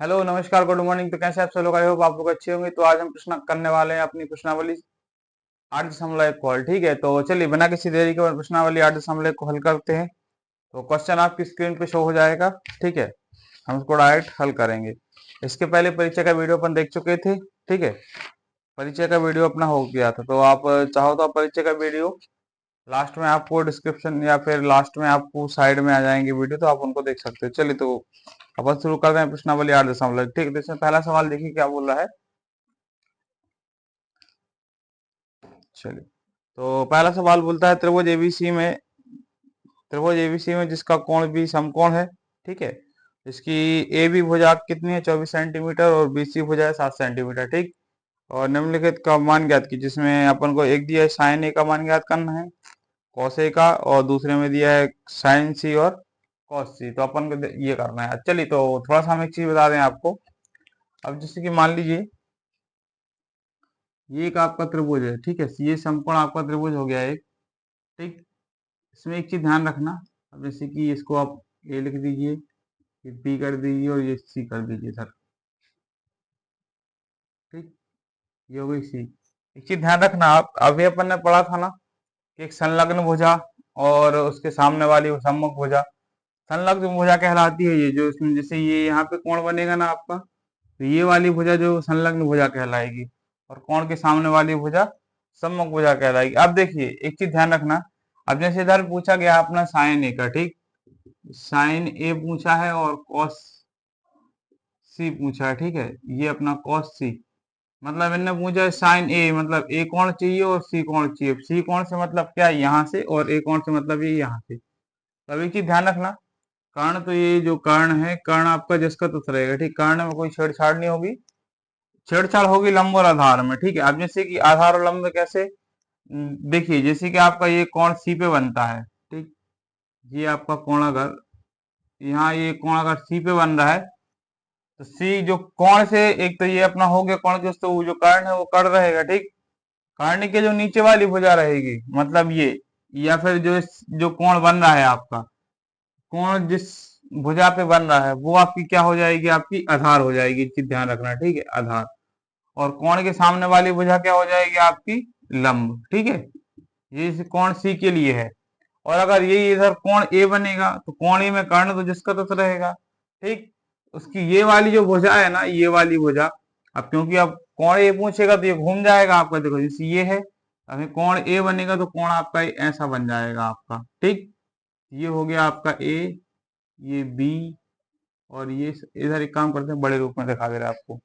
Hello नमस्कार good morning. तो कैसे आप सब लोग? आई होप आप लोग अच्छे होंगे। तो आज हम प्रश्न करने वाले हैं अपनी प्रश्नावली 8.1 को हल। ठीक है, तो चलिए बिना किसी देरी के प्रश्नावली 8.1 को हल करते हैं। तो क्वेश्चन आपकी स्क्रीन पे शो हो जाएगा। ठीक है, हम उसको डायरेक्ट हल करेंगे। इसके पहले परिचय का वीडियो अपन देख चुके थे। ठीक है, परिचय का वीडियो अपना हो गया था। तो आप चाहो तो आप परिचय का वीडियो लास्ट में आपको डिस्क्रिप्शन या फिर लास्ट में आपको साइड में आ जाएंगे वीडियो, तो आप उनको देख सकते हो। चलिए तो अपन शुरू करते हैं प्रश्नावली 8.1। ठीक है, तो इसमें पहला सवाल देखिए क्या बोल रहा है। चलिए, तो पहला सवाल बोलता है त्रिभुज एबीसी में जिसका कोण भी समकोण है। ठीक है, इसकी ए बी भुजा कितनी है? 24 सेंटीमीटर और बीसी भुजा है 7 सेंटीमीटर। ठीक, और निम्नलिखित का मान ज्ञात की, जिसमें अपन को एक दिया है साइन ए का मान ज्ञात करना है, कॉस ए का, और दूसरे में दिया है साइन सी और कॉस सी। तो अपन को ये करना है। चलिए, तो थोड़ा सा हम एक चीज बता दें आपको। अब जैसे कि मान लीजिए ये एक आपका त्रिभुज है। ठीक है, ये समकोण आपका त्रिभुज हो गया एक। ठीक, इसमें एक चीज ध्यान रखना। अब जैसे कि इसको आप ए लिख दीजिए, ये बी कर दीजिए और ये सी कर दीजिए सर। ठीक, ये हो गई सी। एक चीज ध्यान रखना, आप अभी अपन ने पढ़ा था ना कि एक संलग्न भुजा और उसके सामने वाली सम्मुख भुजा। संलग्न भुजा कहलाती है ये जो इसमें, जैसे ये यहाँ पे कोण बनेगा ना आपका, तो ये वाली भुजा जो संलग्न भुजा कहलाएगी, और कोण के सामने वाली भुजा सम्मुख भुजा कहलाएगी। अब देखिए एक चीज ध्यान रखना। अब जैसे इधर पूछा गया अपना साइन ए का। ठीक, साइन ए पूछा है और कॉस सी पूछा है। ठीक है, ये अपना कॉस सी, मतलब इनने पूछा है साइन ए, मतलब ए कोण चाहिए और सी कोण चाहिए। सी कोण से मतलब क्या है? यहाँ से, और ए कोण से मतलब ये यहाँ से। तो अब एक चीज ध्यान रखना, कर्ण, तो ये जो कर्ण है, कर्ण आपका जिसका तुस रहेगा। ठीक, कर्ण में कोई छेड़छाड़ नहीं होगी। छेड़छाड़ होगी लंब और आधार में। ठीक है, अब जैसे कि आधार और लंब कैसे, देखिए जैसे कि आपका ये कोण सी पे बनता है। ठीक, ये आपका कोण अगर यहाँ ये कोण अगर सी पे बन रहा है, तो सी जो कोण से, एक तो ये अपना हो गया कोण के, उससे वो जो कर्ण है वो कर्ण रहेगा। ठीक, कर्ण के जो नीचे वाली भुजा रहेगी, मतलब ये, या फिर जो कोण बन रहा है आपका, कोण जिस भुजा पे बन रहा है वो आपकी क्या हो जाएगी? आपकी आधार हो जाएगी। चीज ध्यान रखना। ठीक है, आधार। और कोण के सामने वाली भुजा क्या हो जाएगी? आपकी लंब। ठीक है, ये इस कोण सी के लिए है। और अगर ये इधर कोण ए बनेगा, तो कोण ए में कर्ण तो जिसका तस रहेगा। ठीक, उसकी ये वाली जो भुजा है ना, ये वाली भुजा, अब क्योंकि अब कोण ए पूछेगा तो ये घूम जाएगा आपका। देखो जैसे ये है, अभी कोण ए बनेगा तो कोण आपका ऐसा बन जाएगा आपका। ठीक, ये हो गया आपका ए, ये बी, और ये इधर एक काम करते हैं, बड़े रूप में दिखा दे रहा है आपको।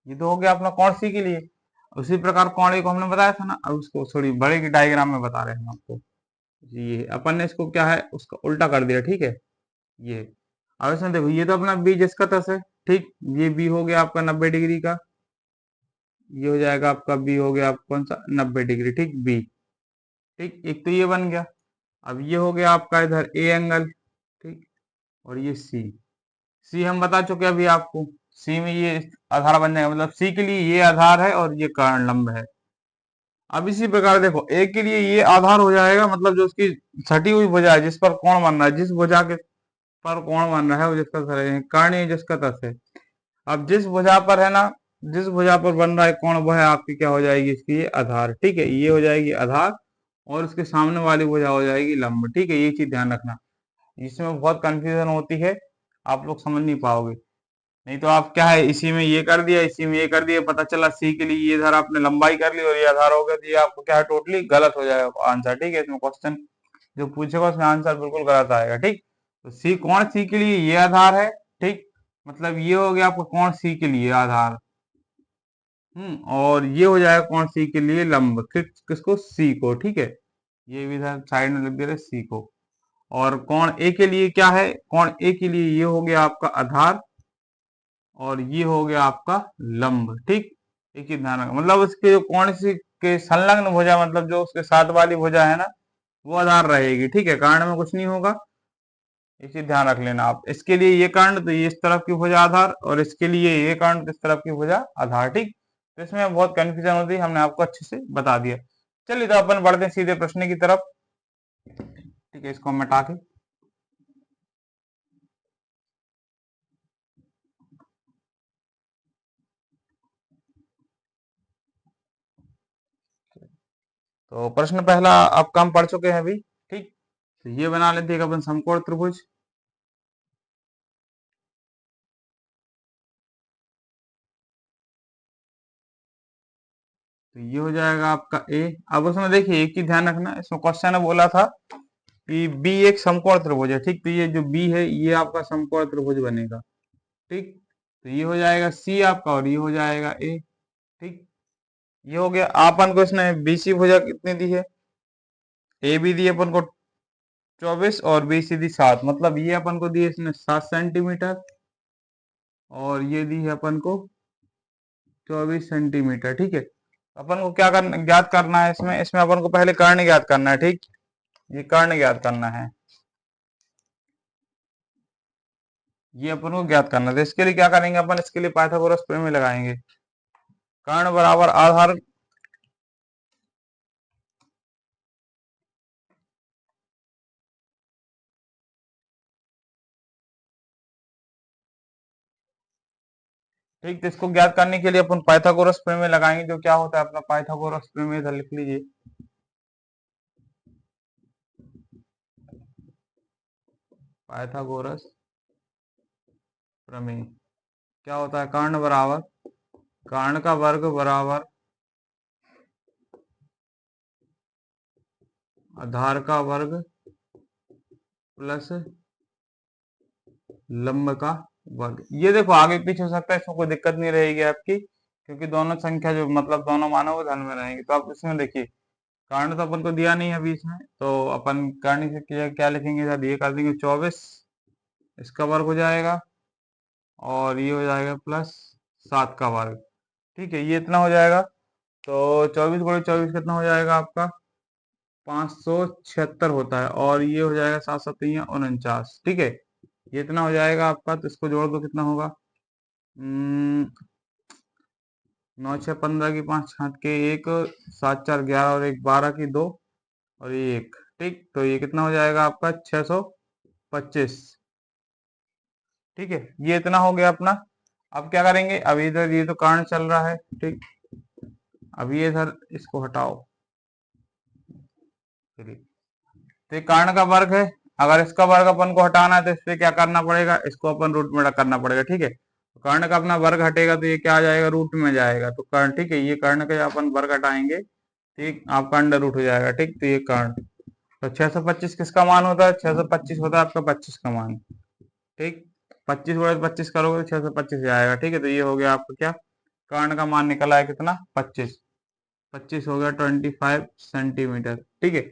ये तो हो गया अपना कोण सी के लिए। उसी प्रकार कोण ए को हमने बताया था ना, अब उसको थोड़ी बड़े की डायग्राम में बता रहे हैं हम आपको। ये अपन ने इसको क्या है, उसका उल्टा कर दिया। ठीक है, ये, अब इसमें देखो ये तो अपना बी जिसका तस है। ठीक, ये बी हो गया आपका 90 डिग्री का। ये हो जाएगा आपका बी, हो गया आपका कौन सा? 90 डिग्री। ठीक, बी। ठीक, एक तो ये बन गया। अब ये हो गया आपका इधर ए एंगल। ठीक, और ये सी। सी हम बता चुके अभी आपको। सी में ये आधार बन जाएगा, मतलब सी के लिए ये आधार है और ये कर्ण लंब है। अब इसी प्रकार देखो ए के लिए ये आधार हो जाएगा, मतलब जो उसकी सटी हुई भुजा है, जिस पर कोण बन रहा है, जिस भुजा के पर कोण बन रहा है वो जिसका तस है, कर्ण जिसका तस है। अब जिस भुजा पर है ना, जिस भुजा पर बन रहा है कोण, वह आपकी क्या हो जाएगी? इसकी ये आधार। ठीक है, ये हो जाएगी आधार, और उसके सामने वाली भुजा हो जाएगी लंब। ठीक है, ये चीज ध्यान रखना, इसमें बहुत कंफ्यूजन होती है, आप लोग समझ नहीं पाओगे। नहीं तो आप क्या है, इसी में ये कर दिया, इसी में ये कर दिया, पता चला सी के लिए ये धर आपने लंबाई कर ली और ये आधार हो गया, तो ये आपको क्या है, टोटली गलत हो जाएगा आंसर। ठीक है, इसमें क्वेश्चन जो पूछेगा उसमें आंसर बिल्कुल गलत आएगा। ठीक, तो सी, कोण सी के लिए ये आधार है। ठीक, मतलब ये हो गया आपका कोण सी के लिए आधार। और ये हो जाएगा कोण सी के लिए लंब। किसको? सी को। ठीक है, ये भी इधर साइड में लिख दे रहे सी को। और कोण ए के लिए क्या है? कोण ए के लिए ये हो गया आपका आधार, और ये हो गया आपका लंब। ठीक, एक ही ध्यान रखना, मतलब उसके जो कोण सी के संलग्न भुजा, मतलब जो उसके साथ वाली भुजा है ना, वो आधार रहेगी। ठीक है, कर्ण में कुछ नहीं होगा, एक चीज ध्यान रख लेना आप। इसके लिए ये कर्ण तो ये इस तरफ की भुजा आधार, और इसके लिए ये कर्ण तो इस तरफ की भुजा आधार। ठीक, तो इसमें बहुत कंफ्यूजन होती है, हमने आपको अच्छे से बता दिया। चलिए, तो अपन बढ़ते हैं सीधे प्रश्न की तरफ। ठीक है, इसको हम मिटा के तो प्रश्न पहला आपका हम पढ़ चुके हैं अभी, ठीक। तो ये बना लेते हैं अपन समकोण त्रिभुज। तो ये हो जाएगा आपका ए। अब उसमें देखिए एक ही ध्यान रखना, इसमें क्वेश्चन ने बोला था कि बी एक समकोण त्रिभुज है, ठीक। तो ये जो बी है ये आपका समकोण त्रिभुज बनेगा, ठीक। तो ये हो जाएगा सी आपका और ये हो जाएगा ए, ठीक। ये हो गया। अपन को इसने बीसी भुजा कितनी दी है, ए बी दी अपन को 24 और बी सी दी 7, मतलब ये अपन को दी है इसने 7 सेंटीमीटर और ये दी है अपन को 24 सेंटीमीटर, ठीक है। अपन को क्या करना, ज्ञात करना है इसमें, इसमें अपन को पहले कर्ण ज्ञात करना है, ठीक। ये कर्ण ज्ञात करना है, ये अपन को ज्ञात करना है। तो इसके लिए क्या करेंगे अपन, इसके लिए पाइथागोरस प्रमेय लगाएंगे। कर्ण बराबर आधार, ठीक। तो इसको ज्ञात करने के लिए अपन पाइथागोरस प्रमेय लगाएंगे। जो क्या होता है अपना पाइथागोरस प्रमेय, इधर लिख लीजिए। पाइथागोरस प्रमेय क्या होता है, कर्ण बराबर कर्ण का वर्ग बराबर आधार का वर्ग प्लस लंब का वर्ग। ये देखो आगे पीछे हो सकता है, इसमें कोई दिक्कत नहीं रहेगी आपकी, क्योंकि दोनों संख्या जो मतलब दोनों मानों वो धन में रहेंगे। तो आप इसमें देखिए कर्ण तो अपन को दिया नहीं है अभी इसमें, तो अपन कर्ण से क्या लिखेंगे, इधर ये कर देंगे 24, इसका वर्ग हो जाएगा और ये हो जाएगा प्लस 7 का वर्ग, ठीक है। ये इतना हो जाएगा। तो 24 × 24 कितना हो जाएगा आपका 576 होता है और ये हो जाएगा 7 7 49, ठीक है। ये इतना हो जाएगा आपका। तो इसको जोड़ दो, कितना होगा 9 6 15 की 5 छाट के 1, 7 4 11 और 1 12 की 2 और ये 1, ठीक। तो ये कितना हो जाएगा आपका 625, ठीक है। ये इतना हो गया अपना। अब क्या करेंगे, अब इधर ये तो कर्ण चल रहा है, ठीक। अब ये इधर इसको हटाओ, चलिए। तो ये कर्ण का वर्ग है, अगर इसका वर्ग अपन को हटाना है तो इस पे क्या करना पड़ेगा, इसको अपन रूट में करना पड़ेगा, ठीक है। तो कर्ण का अपना वर्ग हटेगा तो ये क्या आ जाएगा, रूट में जाएगा। तो कर्ण, ठीक है, ये कर्ण का अपन वर्ग हटाएंगे, ठीक, आपका अंडर रूट हो जाएगा, ठीक। तो ये कर्ण, तो 625 किसका मान होता है, 625 होता है आपका 25 का मान, ठीक। 25 × 25 करोगे तो 625 आएगा, ठीक है। तो ये हो गया आपका क्या, कर्ण का मान निकला है कितना 25, 25 हो गया 25 सेंटीमीटर, ठीक है।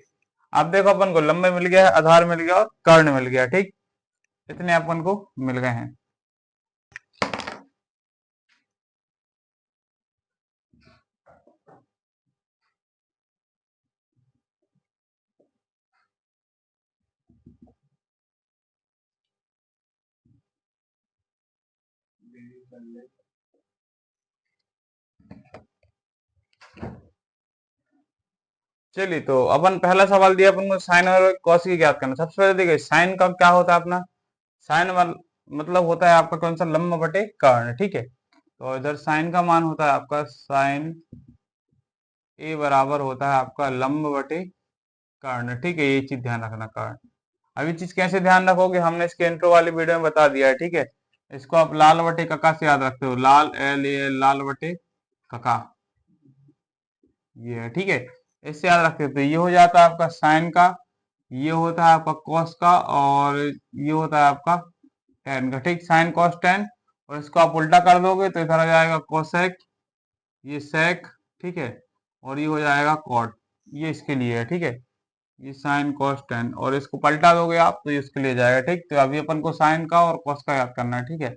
अब देखो अपन को लंबे मिल गया है, आधार मिल गया और कर्ण मिल गया, ठीक। इतने अपन को मिल गए हैं। चलिए, तो अपन पहला सवाल दिया अपन को साइन और कॉस की ज्ञात करना। सबसे पहले देखिए साइन का क्या होता है अपना, साइन मतलब होता है आपका कौन सा, लंब बटे कर्ण, ठीक है। तो इधर साइन का मान होता है आपका साइन ए बराबर होता है आपका लंब बटे कर्ण, ठीक है। ये चीज ध्यान रखना कर्ण। अब ये चीज कैसे ध्यान रखोगे, हमने इसके इंट्रो वाली वीडियो में बता दिया है, ठीक है। इसको आप लाल बटे कका से याद रखते हो, लाल एल ए लाल बटे कका, ये है, ठीक है। इससे याद रखते हो। तो ये हो जाता है आपका साइन का, ये होता है आपका कॉस का और ये होता है आपका टेन का, ठीक। साइन कॉस टेन, और इसको आप उल्टा कर दोगे तो इधर आ जाएगा कोसेक, ये सेक, ठीक है। और ये हो जाएगा कॉट, ये इसके लिए है, ठीक है। ये साइन कॉस टेन, और इसको पलटा दोगे आप तो ये इसके लिए जाएगा, ठीक। तो अभी अपन को साइन का और कॉस का याद करना है, ठीक है।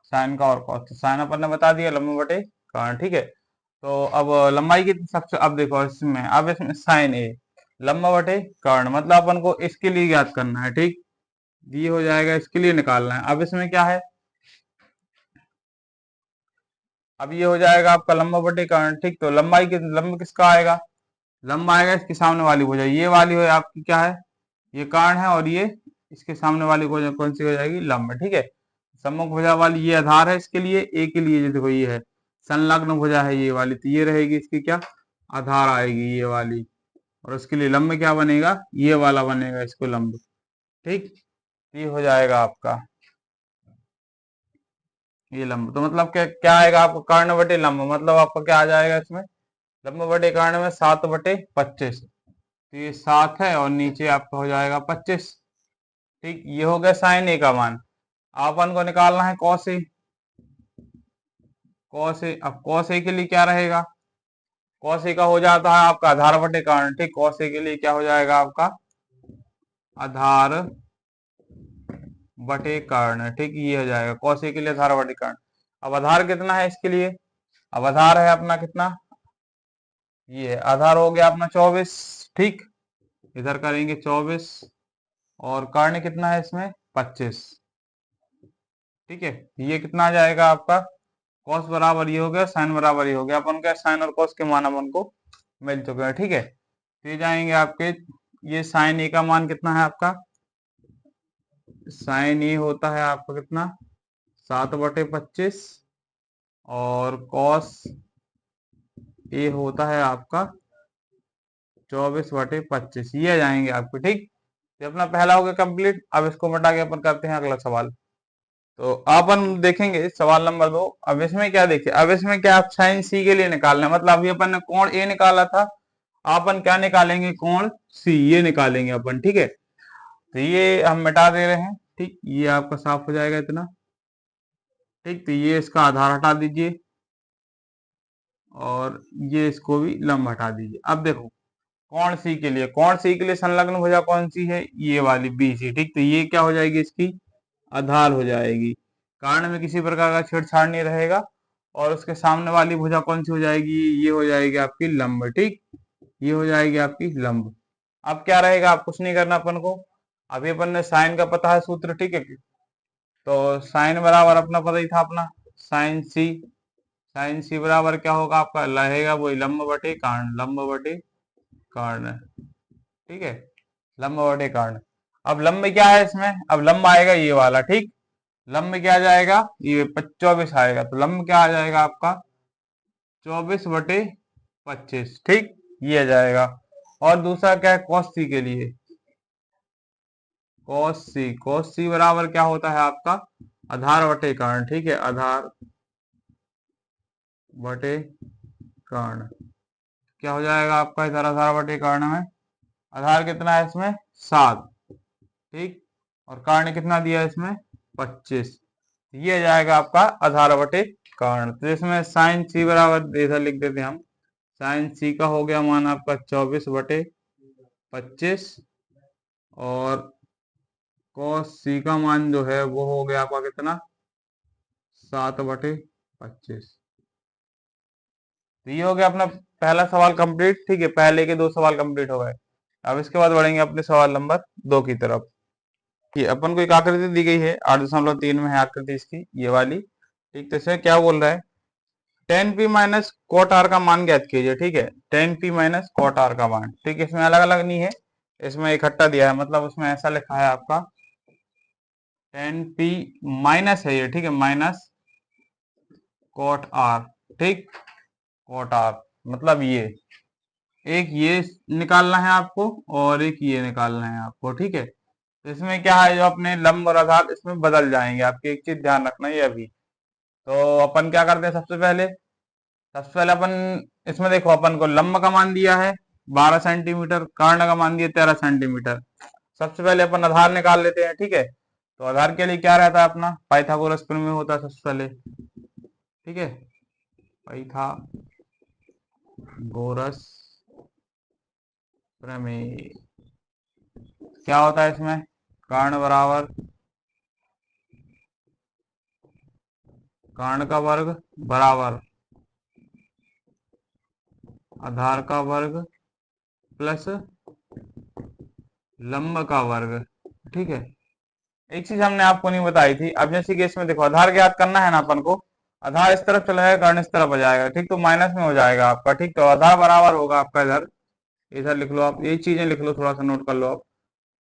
साइन का और कॉस, तो साइन अपन ने बता दिया लंबे बटे कर्ण, ठीक है। तो अब लंबाई की सबसे, अब देखो इसमें, अब इसमें साइन ए लंबा बटे कर्ण, मतलब अपन को इसके लिए याद करना है, ठीक। ये हो जाएगा, इसके लिए निकालना है। अब इसमें क्या है, अब ये हो जाएगा आपका लंबा बटे कर्ण, ठीक। तो लंबाई की लंब किसका आएगा, लंब आएगा इसके सामने वाली भुजा, ये वाली हो आपकी क्या है, ये कर्ण है, और ये इसके सामने वाली भुजा कौन सी हो जाएगी, लंब, ठीक है। सम्मुख भुजा वाली ये आधार है इसके लिए, ए के लिए, ये देखो ये है संलग्न भुजा है ये वाली, तो ये रहेगी इसकी क्या, आधार आएगी ये वाली, और उसके लिए लंब क्या बनेगा, ये वाला बनेगा इसको लंब। ठीक, ये हो जाएगा आपका ये लंब। तो मतलब क्या क्या आएगा आपका, कर्ण बटे लंब, मतलब आपका क्या आ जाएगा इसमें, लंब बटे कर्ण में 7/25। तो ये 7 है और नीचे आपका हो जाएगा 25। ठीक, ये हो गया साइन ए का मान। अपन को निकालना है कॉस ए। कॉस ए, अब कॉस ए के लिए क्या रहेगा, कॉस ए का हो जाता है आपका आधार बटे कर्ण। ठीक, कॉस ए के लिए क्या हो जाएगा आपका, आधार बटे कर्ण। ठीक, ये हो जाएगा कॉस ए के लिए आधार बटे कर्ण। अब आधार कितना है इसके लिए, अब आधार है अपना कितना, ये आधार हो गया अपना 24। ठीक, इधर करेंगे 24 और कर्ण कितना है इसमें 25। ठीक है, ये कितना आ जाएगा आपका, कॉस बराबर ये हो गया, साइन बराबर ये हो गया। अपन क्या साइन और कॉस के मान अपन को मिल चुके हैं। ठीक है, तो ये जाएंगे आपके, ये साइन ए का मान कितना है आपका, साइन ए होता है आपका कितना 7/25 और कॉस ए होता है आपका 24/25। ये आ जाएंगे आपके। ठीक, ये अपना पहला हो गया कंप्लीट। अब इसको मिटा के अपन करते हैं अगला सवाल। तो अपन देखेंगे सवाल नंबर 2। अब इसमें क्या देखिए, अब इसमें क्या आप साइन सी के लिए निकालना है, मतलब अभी अपन ने कोण ए निकाला था, अपन क्या निकालेंगे, कोण सी ये निकालेंगे अपन। ठीक है, तो ये हम मिटा दे रहे हैं। ठीक, ये आपका साफ हो जाएगा इतना। ठीक, तो ये इसका आधार हटा दीजिए और ये इसको भी लंब हटा दीजिए। अब देखो कोण सी के लिए, कोण सी के लिए संलग्न भुजा कौन सी है, ये वाली बी सी। ठीक, तो ये क्या हो जाएगी, इसकी आधार हो जाएगी। कारण में किसी प्रकार का छेड़छाड़ नहीं रहेगा। और उसके सामने वाली भुजा कौन सी हो जाएगी, ये हो जाएगी आपकी लंब। ठीक, ये हो जाएगी आपकी लंब। अब क्या रहेगा, आप कुछ नहीं करना अपन को, अभी अपन ने साइन का पता है सूत्र। ठीक है, तो साइन बराबर अपना पता ही था अपना, साइन सी। साइन सी बराबर क्या होगा आपका, रहेगा वही लंब बटे कर्ण, लंब बटे कर्ण। ठीक है, लंब बटे कर्ण। अब लंब क्या है इसमें, अब लंब आएगा ये वाला। ठीक, लंब क्या आ जाएगा, ये 24 आएगा। तो लंब क्या आ जाएगा आपका 24/25। ठीक, ये आ जाएगा। और दूसरा क्या है, cos c के लिए, cos c बराबर क्या होता है आपका आधार बटे कर्ण। ठीक है, आधार बटे कर्ण क्या हो जाएगा आपका, इधर आधार बटे कर्ण में आधार कितना है इसमें 7। ठीक, और कर्ण कितना दिया है इसमें 25। ये आ जाएगा आपका आधार बटे कर्ण। तो इसमें साइन सी बराबर इधर लिख देते हैं हम, साइन सी का हो गया मान आपका 24/25 और कॉस सी का मान जो है वो हो गया आपका कितना 7/25। तो ये हो गया अपना पहला सवाल कंप्लीट। ठीक है, पहले के 2 सवाल कंप्लीट हो गए। अब इसके बाद बढ़ेंगे अपने सवाल नंबर 2 की तरफ। ये अपन को एक आकृति दी गई है, 8.3 में है आकृति इसकी, ये वाली। ठीक, तो इसमें क्या बोल रहा है, tan P minus cot R का मान ज्ञात कीजिए। ठीक है, tan P minus cot R का मान। ठीक, इसमें अलग अलग नहीं है, इसमें इकट्ठा दिया है, मतलब उसमें ऐसा लिखा है आपका टेन पी माइनस है ये। ठीक है, माइनस कॉट आर। ठीक, कॉट आर मतलब ये एक ये निकालना है आपको और एक ये निकालना है आपको। ठीक है, तो इसमें क्या है, जो अपने लंब और आधार इसमें बदल जाएंगे आपकी, एक चीज ध्यान रखना है अभी। तो अपन क्या करते हैं, सबसे पहले अपन इसमें देखो, अपन को लंब का मान दिया है 12 सेंटीमीटर, कर्ण का मान दिया 13 सेंटीमीटर। सबसे पहले अपन आधार निकाल लेते हैं। ठीक है, तो आधार के लिए क्या रहता है अपना, पाइथागोरस प्रमेय होता है सबसे पहले। ठीक है, पाइथागोरस प्रमेय क्या होता है इसमें, कर्ण बराबर कर्ण का वर्ग बराबर आधार का वर्ग प्लस लंब का वर्ग। ठीक है, एक चीज हमने आपको नहीं बताई थी, अब जैसे केस में देखो आधार ज्ञात करना है ना अपन को, आधार इस तरफ चला जाएगा, कर्ण इस तरफ आ जाएगा। ठीक, तो माइनस में हो जाएगा आपका। ठीक, तो आधार बराबर होगा आपका इधर, इधर लिख लो आप, ये चीजें लिख लो, थोड़ा सा नोट कर लो आप।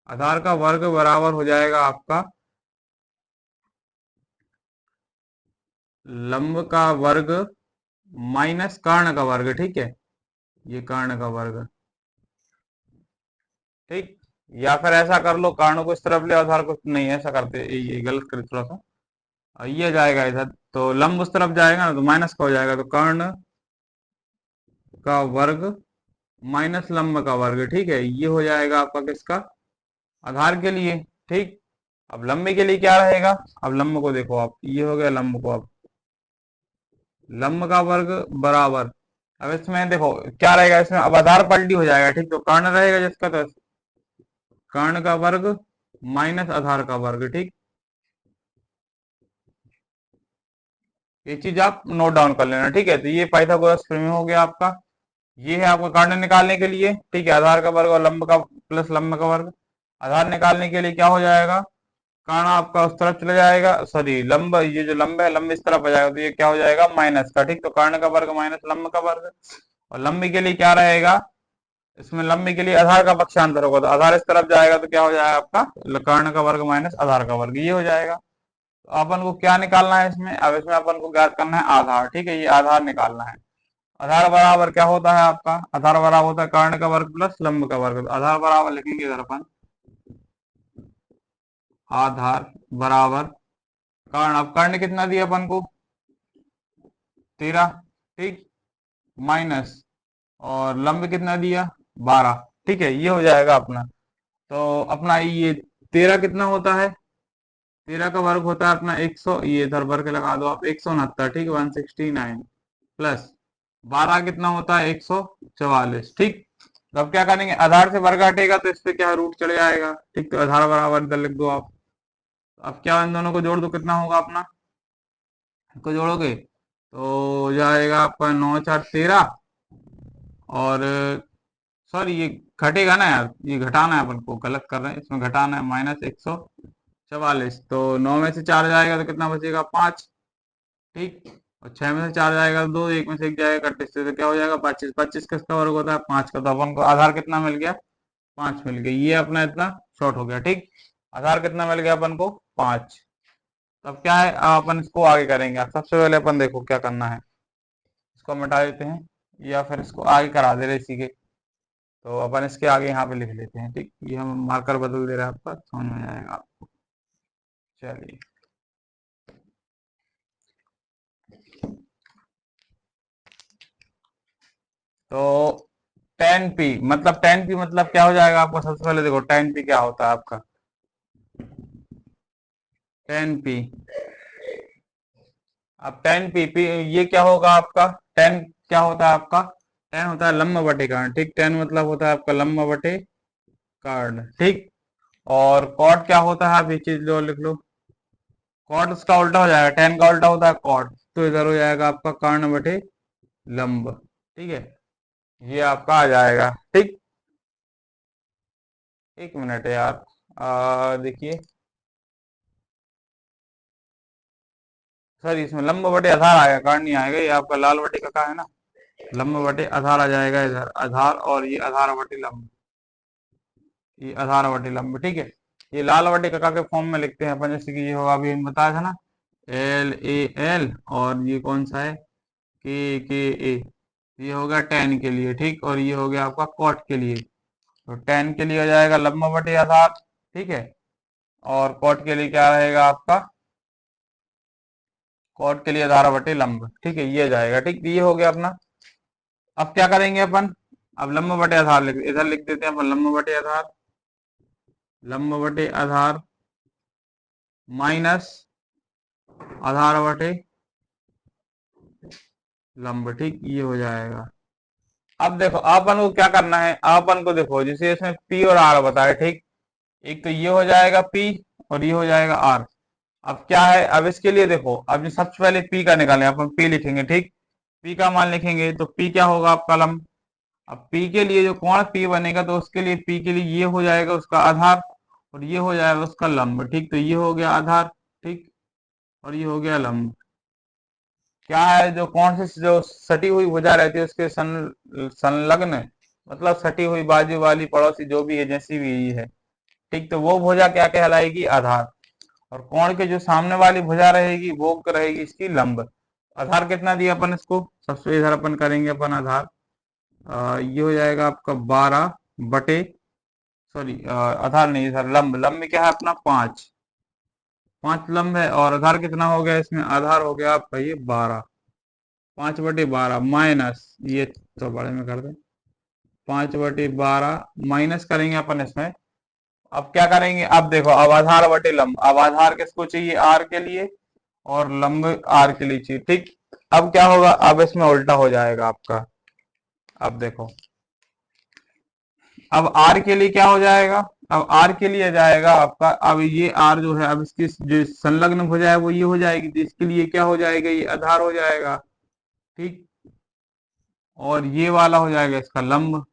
आधार का वर्ग बराबर हो जाएगा आपका लंब का वर्ग माइनस कर्ण का वर्ग। ठीक है, ये कर्ण का वर्ग ठीक। या फिर ऐसा कर लो, कर्ण को इस तरफ ले, आधार को नहीं, ऐसा करते, ये गलत करे थोड़ा सा। ये जाएगा इधर, तो लंब उस तरफ जाएगा ना, तो माइनस का हो जाएगा, तो कर्ण का वर्ग माइनस लंब का वर्ग, ठीक है। ये हो जाएगा आपका किसका, आधार के लिए, ठीक। अब लंबे के लिए क्या रहेगा, अब लंब को देखो आप, ये हो गया लंब को, अब लंब का वर्ग बराबर, अब इसमें देखो क्या रहेगा, इसमें अब आधार पलटी हो जाएगा, ठीक। तो कर्ण रहेगा जिसका, तो कर्ण का वर्ग माइनस आधार का वर्ग, ठीक। ये चीज आप नोट डाउन कर लेना, ठीक है। तो ये पाइथागोरस प्रमेय हो गया आपका। ये है आपका कर्ण निकालने के लिए, ठीक है, आधार का वर्ग और लंब का प्लस लंब का वर्ग। आधार निकालने के लिए क्या हो जाएगा, कर्ण आपका उस तरफ चला जाएगा, सॉरी लंब, ये जो लंब है लंब इस तरफ आ जाएगा, तो ये क्या हो जाएगा माइनस का, ठीक। तो कर्ण का वर्ग माइनस लंब का वर्ग। और लंबी के लिए क्या रहेगा, इसमें लंबी के लिए आधार का पक्षांतर होगा, तो आधार इस तरफ जाएगा, तो क्या हो जाएगा आपका कर्ण का वर्ग माइनस आधार का वर्ग, ये हो जाएगा। तो अपन को क्या निकालना है इसमें, अब इसमें अपन को ज्ञात करना है आधार, ठीक है, ये आधार निकालना है। आधार बराबर क्या होता है आपका, आधार बराबर होता है कर्ण का वर्ग प्लस लंब का वर्ग। तो आधार बराबर लिखेंगे इधर अपन, आधार बराबर कर्ण, अब कर्ण कितना दिया अपन को 13, ठीक, माइनस, और लंब कितना दिया 12, ठीक है। ये हो जाएगा अपना, तो अपना ये 13 कितना होता है, 13 का वर्ग होता है अपना 100, ये इधर वर्ग लगा दो आप, 169, ठीक, 169 प्लस 12 कितना होता है 144, ठीक। तो अब क्या करेंगे, आधार से वर्ग हटेगा तो इस पे क्या रूट चले जाएगा, ठीक। तो आधार बराबर इधर लिख दो आप। अब क्या इन दोनों को जोड़ दो, कितना होगा अपना, को जोड़ोगे तो हो जाएगा आपका 9 4 13, और सॉरी ये घटेगा ना यार, ये घटाना है अपन को, गलत कर रहे हैं, इसमें घटाना है, माइनस 144, तो 9 में से 4 जाएगा तो कितना बचेगा 5, ठीक। और 6 में से 4 जाएगा तो 2, 1 में से 1 जाएगा कट्टे से, तो क्या हो जाएगा 25, 25 किसका वर्ग होता है 5 का, तो अपन को आधार कितना मिल गया 5 मिल गया, ये अपना इतना शॉर्ट हो गया, ठीक। आधार कितना मिल गया अपन को 5। तब क्या है, अब अपन इसको आगे करेंगे। अब सबसे पहले अपन देखो क्या करना है, इसको मिटा देते हैं, या फिर इसको आगे करा दे रहे इसी के, तो अपन इसके आगे यहाँ पे लिख लेते हैं, ठीक। ये हम मार्कर बदल दे रहे हैं, आपका समझ में आएगा आपको। चलिए, तो tan पी मतलब क्या हो जाएगा आपको, सबसे पहले देखो tan पी क्या होता है आपका, tan पी, अब tan पी ये क्या होगा आपका, tan क्या होता है आपका, tan होता है लंब बटे कर्ण, ठीक। tan मतलब होता है आपका लंब बटे कर्ण, ठीक। और कॉट क्या होता है, आप ये चीज लो लिख लो, कॉट उसका उल्टा हो जाएगा, tan का उल्टा होता है कॉट, तो इधर हो जाएगा आपका कर्ण बटे लंब, ठीक है। ये आपका आ जाएगा, ठीक। एक मिनट है यार, देखिए, सर इसमें लंब बटे आधार आएगा, कर्ण नहीं आएगा, ये आपका लाल बटे का है ना, लंब बटे आधार आ जाएगा इधर, आधार, और ये आधार बटे लंब, ये आधार बटे लंब, ठीक है। ये लाल बटे का के फॉर्म में लिखते हैं अपन, जैसे कि ये होगा, अभी हम बताया था ना, एल ए एल, और ये कौन सा है के ए, ये हो गया tan के लिए, ठीक। और ये हो गया आपका cot के लिए, तो tan के लिए हो जाएगा लंब बटे आधार, ठीक है। और cot के लिए क्या रहेगा आपका, cot के लिए आधार बटे लंब, ठीक है, ये जाएगा, ठीक। ये हो गया अपना। अब क्या करेंगे अपन, अब लंब बटे आधार लिख, इधर लिख देते हैं अपन, लंब बटे आधार, लंब बटे आधार माइनस आधार बटे लंब, ठीक। ये हो जाएगा। अब देखो अपन को क्या करना है, अपन को देखो जैसे इसमें पी और आर बताए, ठीक। एक तो ये हो जाएगा पी, और ये हो जाएगा आर। अब क्या है, अब इसके लिए देखो, अब सबसे पहले पी का निकालें, अपन पी लिखेंगे, ठीक। पी का मान लिखेंगे तो पी क्या होगा आपका लंब। अब पी के लिए जो कोण पी बनेगा, तो उसके लिए पी के लिए ये हो जाएगा उसका आधार, और ये हो जाएगा उसका लंब, ठीक। तो ये हो गया आधार, ठीक, और ये हो गया लंब। क्या है, जो कौन से जो सटी हुई भुजा रहती है उसके संलग्न, मतलब सटी हुई बाजू वाली पड़ोसी जो भी है, जैसी भी है, ठीक। तो वो भुजा क्या कहलाएगी आधार, और कोण के जो सामने वाली भुजा रहेगी वो रहेगी इसकी लंब। आधार कितना दिया अपन इसको, सबसे इधर अपन करेंगे अपन आधार, ये हो जाएगा आपका 12 बटे सॉरी आधार नहीं सर, लंब। लंब में क्या है अपना 5, 5 लंब है। और आधार कितना हो गया इसमें, आधार हो गया आपका ये 12, 5/12 माइनस ये, तो बड़े में कर दें, 5/12 माइनस करेंगे अपन इसमें। अब क्या करेंगे, अब देखो, अब आधार बटे लंब। अब आधार किसको चाहिए, आर के लिए, और लंब आर के लिए चाहिए, ठीक। अब क्या होगा, अब इसमें उल्टा हो जाएगा आपका। अब देखो, अब आर के लिए क्या हो जाएगा, अब आर के लिए जाएगा आपका, अब ये आर जो है, अब इसकी जो संलग्न हो जाए वो ये हो जाएगी, तो इसके लिए क्या हो जाएगा, ये आधार हो जाएगा, ठीक। और ये वाला हो जाएगा इसका लंब।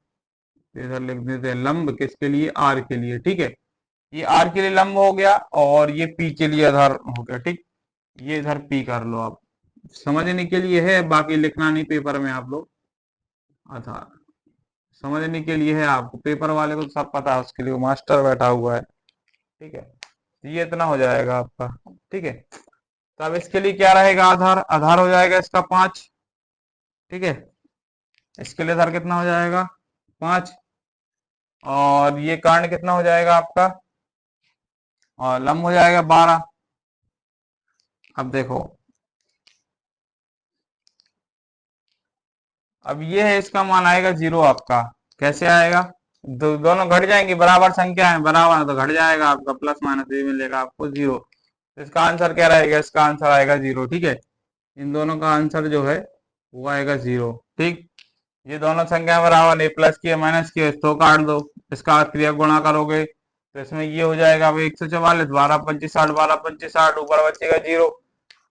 तो इधर लिख देते हैं लंब किसके लिए, आर के लिए, ठीक है। ये आर के लिए लंब हो गया, और ये पी के लिए आधार हो गया, ठीक। ये इधर पी कर लो आप, समझने के लिए है, बाकी लिखना नहीं पेपर में आप लोग। आधार समझने के लिए है, आपको पेपर वाले को तो सब पता है, उसके लिए वो मास्टर बैठा हुआ है, ठीक है। तो ये इतना हो जाएगा आपका, ठीक है। तो अब इसके लिए क्या रहेगा, आधार, आधार हो जाएगा इसका 5, ठीक है। इसके लिए आधार कितना हो जाएगा, 5। और ये कर्ण कितना हो जाएगा आपका, और लंब हो जाएगा 12। अब देखो, अब ये है, इसका मान आएगा 0 आपका। कैसे आएगा, दोनों घट जाएंगे, बराबर संख्या है, बराबर है, तो घट जाएगा आपका, प्लस माइनस ये मिलेगा आपको 0। तो इसका आंसर क्या रहेगा, इसका आंसर आएगा 0, ठीक है। इन दोनों का आंसर जो है वो आएगा 0, ठीक। ये दोनों संख्या बराबर है, प्लस की है माइनस की है, इसको काट दो, इसका क्रिया गुणा करोगे तो इसमें ये हो जाएगा, अब 144, 12×5=60, 12×5=60, ऊपर बचेगा 0।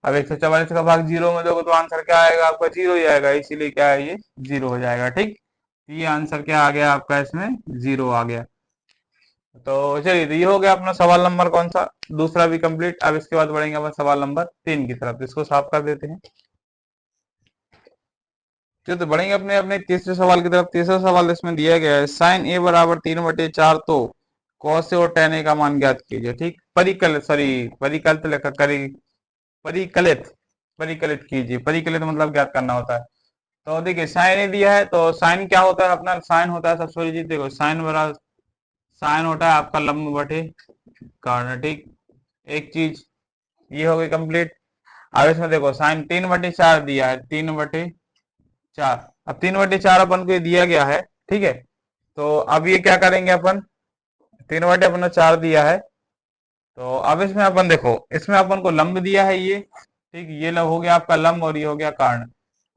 अब 144 का भाग 0 में दोगे तो आंसर क्या आएगा आपका, 0 ही आएगा, इसीलिए क्या है, ये 0 हो जाएगा, ठीक। ये आंसर क्या आ गया आपका, इसमें 0 आ गया। तो चलिए, तो ये हो गया अपना सवाल नंबर कौन सा, दूसरा भी कंप्लीट। अब इसके बाद बढ़ेंगे अपन सवाल नंबर 3 की तरफ, इसको साफ कर देते हैं। तो बढ़ेंगे अपने अपने तीसरे सवाल की तरफ। तीसरा सवाल इसमें दिया गया है, साइन ए बराबर 3/4, तो कॉस ए और tan ए का मान ज्ञात कीजिए, ठीक। परिकलित, सॉरी परिकलित लिखा करी, परिकलित, परिकलित कीजिए, परिकलित मतलब ज्ञात करना होता है। तो देखिए, साइन ए दिया है, तो साइन क्या होता है अपना, साइन होता है सबसे बड़ी चीज, देखो साइन बराबर, साइन होता है आपका लंब बटे कर्ण, ठीक। एक चीज ये हो गई कंप्लीट। अब इसमें देखो, साइन 3/4 दिया है, 3/4। अब 3/4 अपन को ये दिया गया है, ठीक है। तो अब ये क्या करेंगे अपन, 3/4 दिया है, तो अब इसमें अपन देखो, इसमें अपन को लंब दिया है ये, ठीक। ये हो गया आपका लंब, और ये हो गया कर्ण।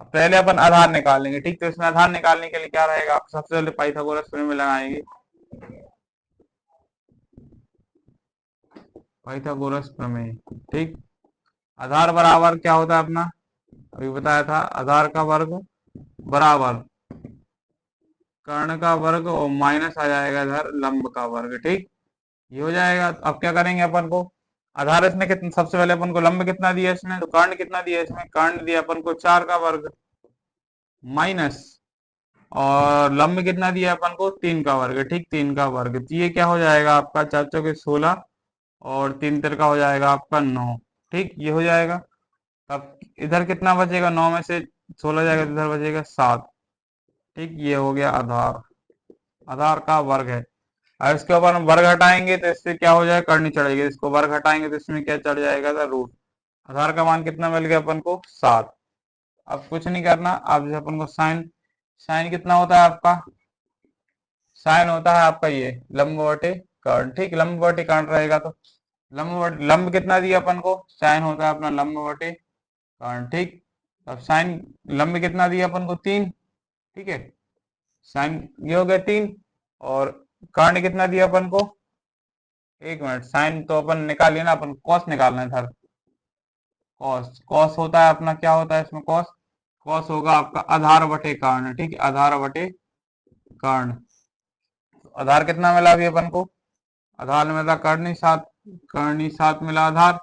अब पहले अपन आधार निकाल लेंगे, ठीक। तो इसमें आधार निकालने के लिए क्या रहेगा, आप सबसे पहले पाइथागोरस प्रमेय लगाएंगे, पाइथागोरस प्रमेय, ठीक। आधार बराबर क्या होता है अपना, अभी बताया था, आधार का वर्ग बराबर कर्ण का वर्ग, और माइनस आ जाएगा इधर लंब का वर्ग, ठीक। ये हो जाएगा। अब क्या करेंगे अपन को, आधार इसमें कितना, सबसे पहले अपन को लंब कितना दिया इसमें, तो कर्ण कितना दिया इसमें, कर्ण दिया अपन को 4 का वर्ग, माइनस, और लंब कितना दिया अपन को, 3 का वर्ग, ठीक, 3 का वर्ग। तो ये क्या हो जाएगा आपका, 4 चौके 16, और 3 तिरका हो जाएगा आपका 9, ठीक। ये हो जाएगा। अब इधर कितना बचेगा, 9 में से 16 जाएगा तो इधर बचेगा 7, ठीक। ये हो गया आधार, आधार का वर्ग है। अब इसके ऊपर हम वर्ग हटाएंगे तो इससे क्या हो जाएगा, करनी चढ़ेगी, इसको वर्ग हटाएंगे तो इसमें क्या चढ़ जाएगा था, रूट। आधार का मान कितना मिल गया अपन को, 7। अब कुछ नहीं करना, अब जैसे अपन को साइन, साइन कितना होता है आपका, साइन होता है आपका ये लंब बटे कर्ण, ठीक। लंब बटे कर्ण रहेगा, तो लंब कितना दिया अपन को, साइन होता है अपना लंब बटे कर्ण, ठीक। अब साइन लंब कितना दिया अपन को, 3, ठीक है। साइन ये हो गया 3, और कर्ण कितना दिया अपन को, 1 मिनट, साइन तो अपन निकाल लिया ना, अपन कॉस निकालना है सर। कॉस, कॉस होता है अपना, क्या होता है इसमें कॉस, कॉस होगा आपका आधार बटे कर्ण, ठीक है, आधार बटे कर्ण। आधार कितना मिला अभी अपन को, आधार मिला कर्णी 7, कर्णी 7 मिला आधार,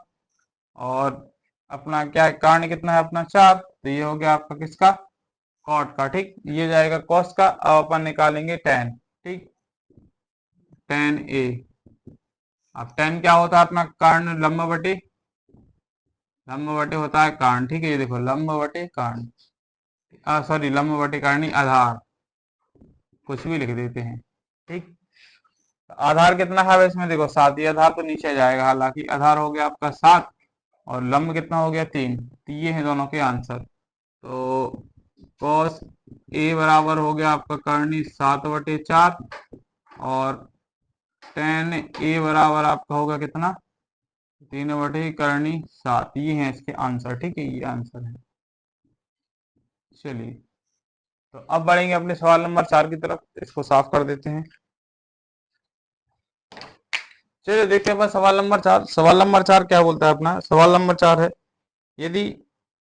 और अपना क्या है, कर्ण कितना है अपना 4, तो ये हो गया आपका किसका, कॉट का, ठीक। ये जाएगा कॉस का। अब अपन निकालेंगे tan, ठीक, tan ए। अब tan क्या होता है अपना, कर्ण लंब बटे, लंब बटे होता है कर्ण, ठीक है। ये देखो लंब बटे कर्ण, सॉरी लंब बटे कर्णी आधार, कुछ भी लिख देते हैं, ठीक। आधार कितना है अब इसमें, देखो 7, ये आधार तो नीचे जाएगा, हालांकि आधार हो गया आपका 7 और लंब कितना हो गया 3, तो ये है दोनों के आंसर। तो कॉस ए बराबर हो गया आपका करनी 7/4 और टेन ए बराबर आपका होगा कितना 3/करनी 7, ये है इसके आंसर, ठीक है, ये आंसर है। चलिए, तो अब बढ़ेंगे अपने सवाल नंबर 4 की तरफ, इसको साफ कर देते हैं। चलिए देखते हैं अपन सवाल नंबर 4। सवाल नंबर 4 क्या बोलता है अपना, सवाल नंबर 4 है, यदि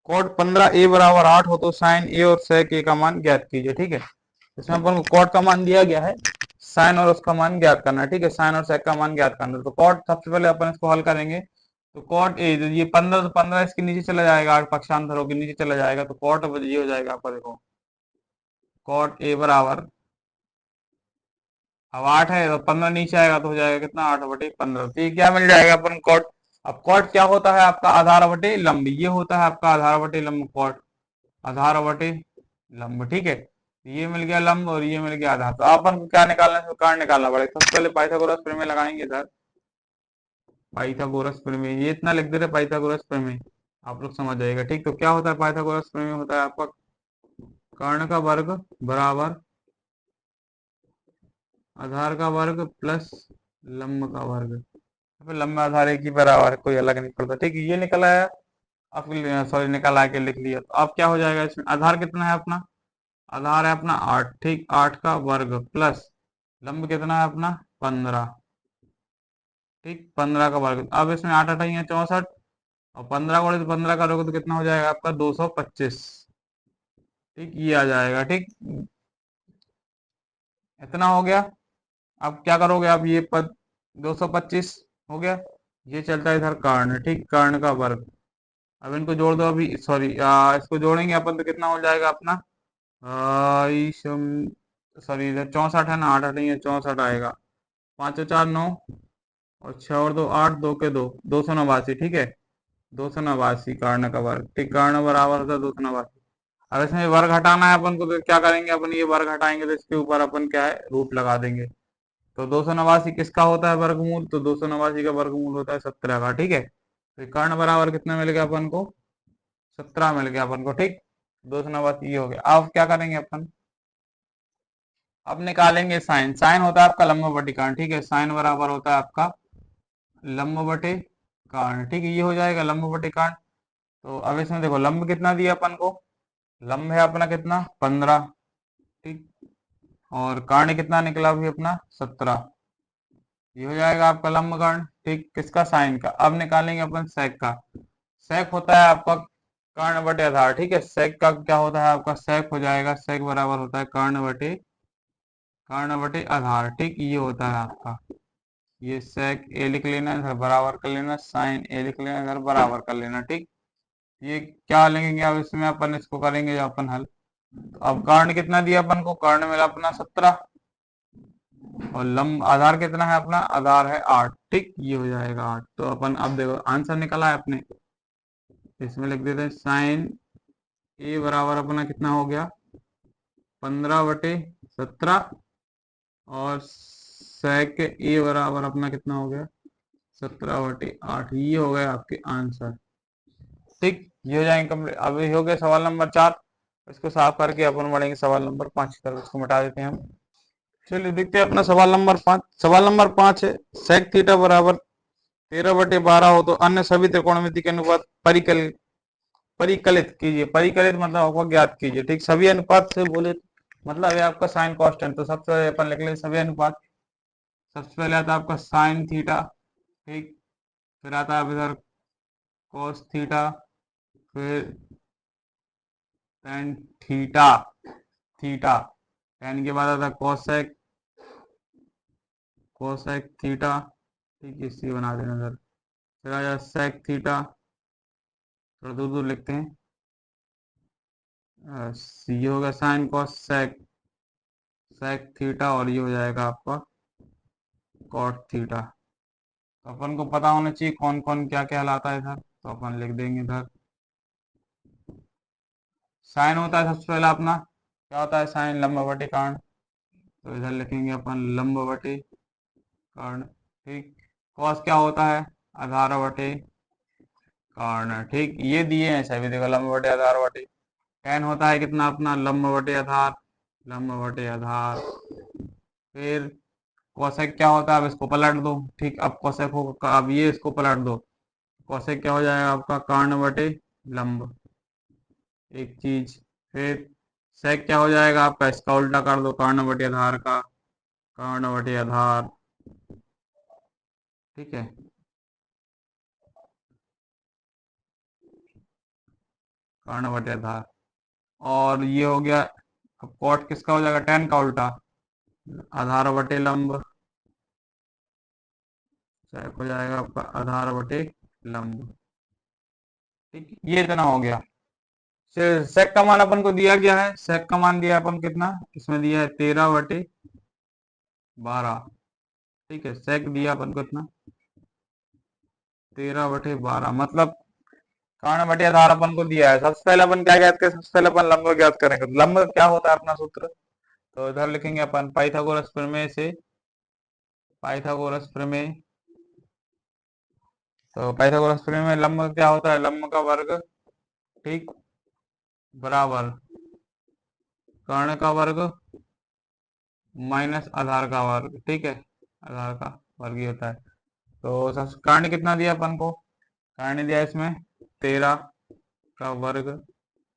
कॉट 15 ए बराबर 8 हो तो साइन ए और सेक ए का मान ज्ञात कीजिए, ठीक है। इसमें अपन को कॉट का मान दिया गया है, साइन और उसका मान ज्ञात करना है, ठीक है, साइन और सेक का मान ज्ञात करना है। तो कॉट सबसे पहले अपन इसको हल करेंगे, तो कॉट ए, ये 15, तो 15 इसके नीचे चला जाएगा, 8 पक्षांतर होकर नीचे चला जाएगा, तो कॉट ये हो जाएगा आपका, देखो कॉट ए बराबर, अब 8 है तो 15 नीचे आएगा तो हो जाएगा कितना 8/15, तो ये क्या मिल जाएगा अपन कॉट। अब कॉट क्या होता है आपका, आधार बटे लंब, ये होता है आपका आधार बटे लंब कॉट, आधार बटे लंब, ठीक है। ये मिल गया लंब और ये मिल गया आधार, तो अपन को क्या निकालना है, कारण निकालना पड़ेगा। सबसे पहले पाइथागोरस प्रमेय लगाएंगे इधर, पाइथागोरस प्रमेय, ये इतना लिख दे रहे पाइथागोरस प्रमेय, आप लोग समझ जाएगा, ठीक। तो क्या होता है पाइथागोरस प्रमेय, होता है आपका कर्ण का वर्ग बराबर आधार का वर्ग प्लस लंब का वर्ग, फिर लंबा आधार एक ही बराबर है, कोई अलग नहीं पड़ता, ठीक है। ये निकल आया, अब सॉरी निकल आके लिख लिया, तो अब क्या हो जाएगा इसमें, आधार कितना है अपना, आधार है अपना 8, ठीक, 8 का वर्ग प्लस लंब कितना है अपना 15, ठीक, 15 का वर्ग। अब इसमें 8 8 है 64 और 15 गुणे 15 करोगे तो कितना हो जाएगा आपका 225, ठीक, ये आ जाएगा, ठीक, इतना हो गया। अब क्या करोगे आप, ये पद 225 हो गया, ये चलता है इधर कर्ण, ठीक, कर्ण का वर्ग। अब इनको जोड़ दो, अभी सॉरी इसको जोड़ेंगे अपन तो कितना हो जाएगा अपना, सॉरी इधर 64 है ना, 8 8 है 64 आएगा, 5 और 4 9 और 6 और 2 8, 2 के 2, 289, ठीक है, 289 कर्ण का वर्ग, ठीक, कर्ण बराबर होता है 289। अब इसमें वर्ग हटाना है अपन को, तो क्या करेंगे अपन, ये वर्ग हटाएंगे तो इसके ऊपर अपन क्या है रूट लगा देंगे। तो 289 किसका होता है वर्गमूल, तो 289 का वर्गमूल होता है 17 का, ठीक है। तो कर्ण बराबर कितना मिल गया अपन को, 17 मिल गया अपन को, ठीक, 289 ये हो गया। अब क्या करेंगे अपन, अब निकालेंगे साइन, साइन होता है आपका लंब बटे कर्ण, ठीक है, साइन बराबर होता है आपका लंब बटे कर्ण, ठीक है, ये हो जाएगा लंब बटे कर्ण। तो अब इसमें देखो लंब कितना दिया अपन को, लंब है अपना कितना 15, ठीक, और कर्ण कितना निकला अभी अपना 17, ये हो जाएगा आपका लंब कर्ण, ठीक, किसका साइन का। अब निकालेंगे अपन सेक का, सेक होता है आपका कर्ण बटे आधार, ठीक है, सेक का क्या होता है आपका, सेक हो जाएगा, सेक बराबर होता है कर्ण बटे आधार, ठीक, ये होता है आपका, ये सेक ए लिख लेना, इधर बराबर कर लेना, साइन ए लिख लेना, इधर बराबर कर लेना, ठीक। ये क्या लेंगे अब इसमें अपन, इसको करेंगे जो अपन हल। तो अब कर्ण कितना दिया अपन को, कर्ण मिला अपना 17 और लंब आधार कितना है अपना, आधार है 8, ठीक, ये हो जाएगा 8। तो अपन अब देखो आंसर निकला है अपने, इसमें लिख देते हैं साइन ए बराबर अपना कितना हो गया 15/17 और सेक ए बराबर अपना कितना हो गया 17/8, ये हो गया आपके आंसर, ठीक, ये हो जाएंगे कंप्लीट। अब ये हो गया सवाल नंबर 4, इसको साफ करके अपन बढ़ेंगे सवाल नंबर 5 की तरफ, इसको मिटा देते हैं हम। चलिए देखते हैं अपना सवाल नंबर 5। सवाल नंबर 5 है, सेक थीटा बराबर 13/12 हो तो अन्य सभी त्रिकोणमिति के अनुपात परिकलित कीजिए, परिकलित मतलब आपको ज्ञात कीजिए, ठीक, सभी अनुपात से बोले मतलब है आपका साइन कॉन्स्टेंट, तो सबसे पहले अपन लिख लें सभी अनुपात। सबसे पहले आता है आपका साइन थीटा, ठीक, फिर आता है इधर कॉस थीटा, फिर टेन थीटा, थीटा, टेन के बाद आता है कोसेक, कोसेक थीटा, ठीक, इसी बना देना इधर, फिर आ जाए सेक थीटा, थोड़ा दूर दूर लिखते हैं, ये हो गया sine cos sec, sec theta, और ये हो जाएगा आपका कॉट थीटा। तो अपन को पता होना चाहिए कौन कौन क्या क्या कहलाता है इधर, तो अपन लिख देंगे इधर साइन होता है सबसे पहला अपना, क्या होता है साइन लंब बटे कर्ण, तो इधर लिखेंगे अपन लंब बटे कर्ण, ठीक। कॉस क्या होता है? आधार बटे कर्ण, ठीक। ये दिए हैं सभी, देखो लंब बटे आधार बटे। टेन होता है कितना अपना? लंब बटे आधार, लंब बटे आधार। फिर कोसेक क्या होता है? अब इसको पलट दो, ठीक। अब कोसेक होगा, अब ये इसको पलट दो, कोसेक क्या हो जाएगा आपका? कर्ण बटे लंब, एक चीज। फिर सेक क्या हो जाएगा आपका? इसका उल्टा कर दो, कर्ण बटे आधार का, कर्ण बटे आधार, ठीक है। कर्ण बटे आधार। और ये हो गया। अब कॉट किसका हो जाएगा? टेन का उल्टा, आधार बटे लंब, सेक हो जाएगा आपका आधार बटे लंब, ठीक। ये इतना हो गया। सेक का मान अपन को दिया गया है, सेक का मान दिया अपन कितना? इसमें दिया है 13/12, ठीक है। सेक दिया अपन को इतना 13/12, मतलब कर्ण बटे आधार अपन को दिया है। सबसे पहले अपन क्या ज्ञात करें? सबसे पहले अपन लंब ज्ञात करेंगे। तो लंब क्या होता है अपना सूत्र? तो इधर लिखेंगे अपन पाइथागोरस प्रमेय से, पाइथागोरस प्रमेय। तो पाइथागोरस प्रमेय में लंब क्या होता है? लंब का वर्ग, ठीक, बराबर कर्ण का वर्ग माइनस आधार का वर्ग, ठीक है। आधार का वर्ग ही होता है। तो सबसे कर्ण कितना दिया अपन को? कर्ण दिया इसमें 13 का वर्ग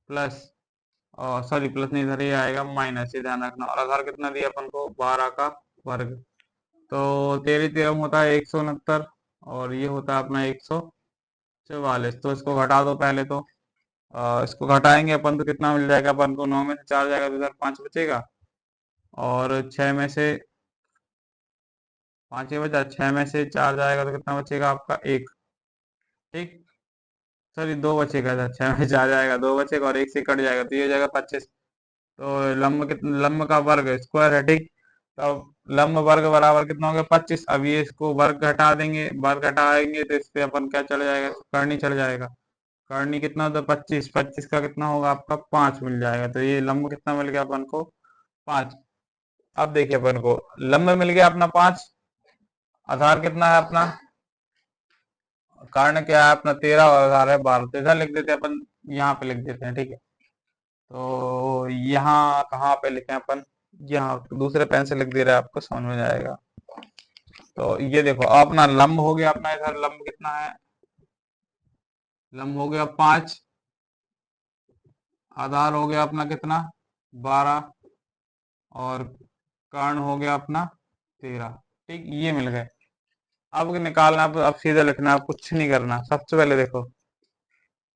प्लस, और सॉरी प्लस नहीं, इधर ये आएगा माइनस, ये ध्यान रखना। और आधार कितना दिया अपन को? 12 का वर्ग। तो 13 होता है 169, और ये होता है अपना 144। तो इसको घटा दो पहले तो। इसको घटाएंगे अपन तो कितना मिल जाएगा अपन को? 9 में से 4 जाएगा तो इधर 5 बचेगा, और 6 में से 5 ही बचा, 6 में से 4 जाएगा तो कितना बचेगा आपका? 1, ठीक। सॉरी 2 बचेगा इधर, 6 में 4 जाएगा 2 बचेगा, और 1 से कट जाएगा तो ये हो जाएगा 25। तो लंब कितना? लंब का वर्ग स्क्वायर है, ठीक। तो लंब वर्ग बराबर कितना हो गया? 25। अब ये इसको वर्ग घटा देंगे, वर्ग घटाएंगे तो इससे अपन क्या चल जाएगा? करनी चल जाएगा। करनी कितना होता है? 25, 25 का कितना होगा आपका? 5 मिल जाएगा। तो ये लंब कितना मिल गया अपन को? 5। अब देखिए अपन को लंब मिल गया अपना 5, आधार कितना है अपना? कर्ण क्या है अपना? 13, और आधार है 12। तो इधर लिख देते हैं अपन, यहाँ पे लिख देते हैं, ठीक है। तो यहाँ कहाँ पे लिखें अपन? यहाँ दूसरे पेन से लिख दे रहा है, आपको समझ में जाएगा। तो ये देखो अपना लंब हो गया अपना, इधर लंब कितना है? लंब हो गया 5, आधार हो गया अपना कितना? 12, और कर्ण हो गया अपना 13, ठीक। ये मिल गए। अब निकालना, अब सीधा लिखना, अब कुछ नहीं करना। सबसे पहले देखो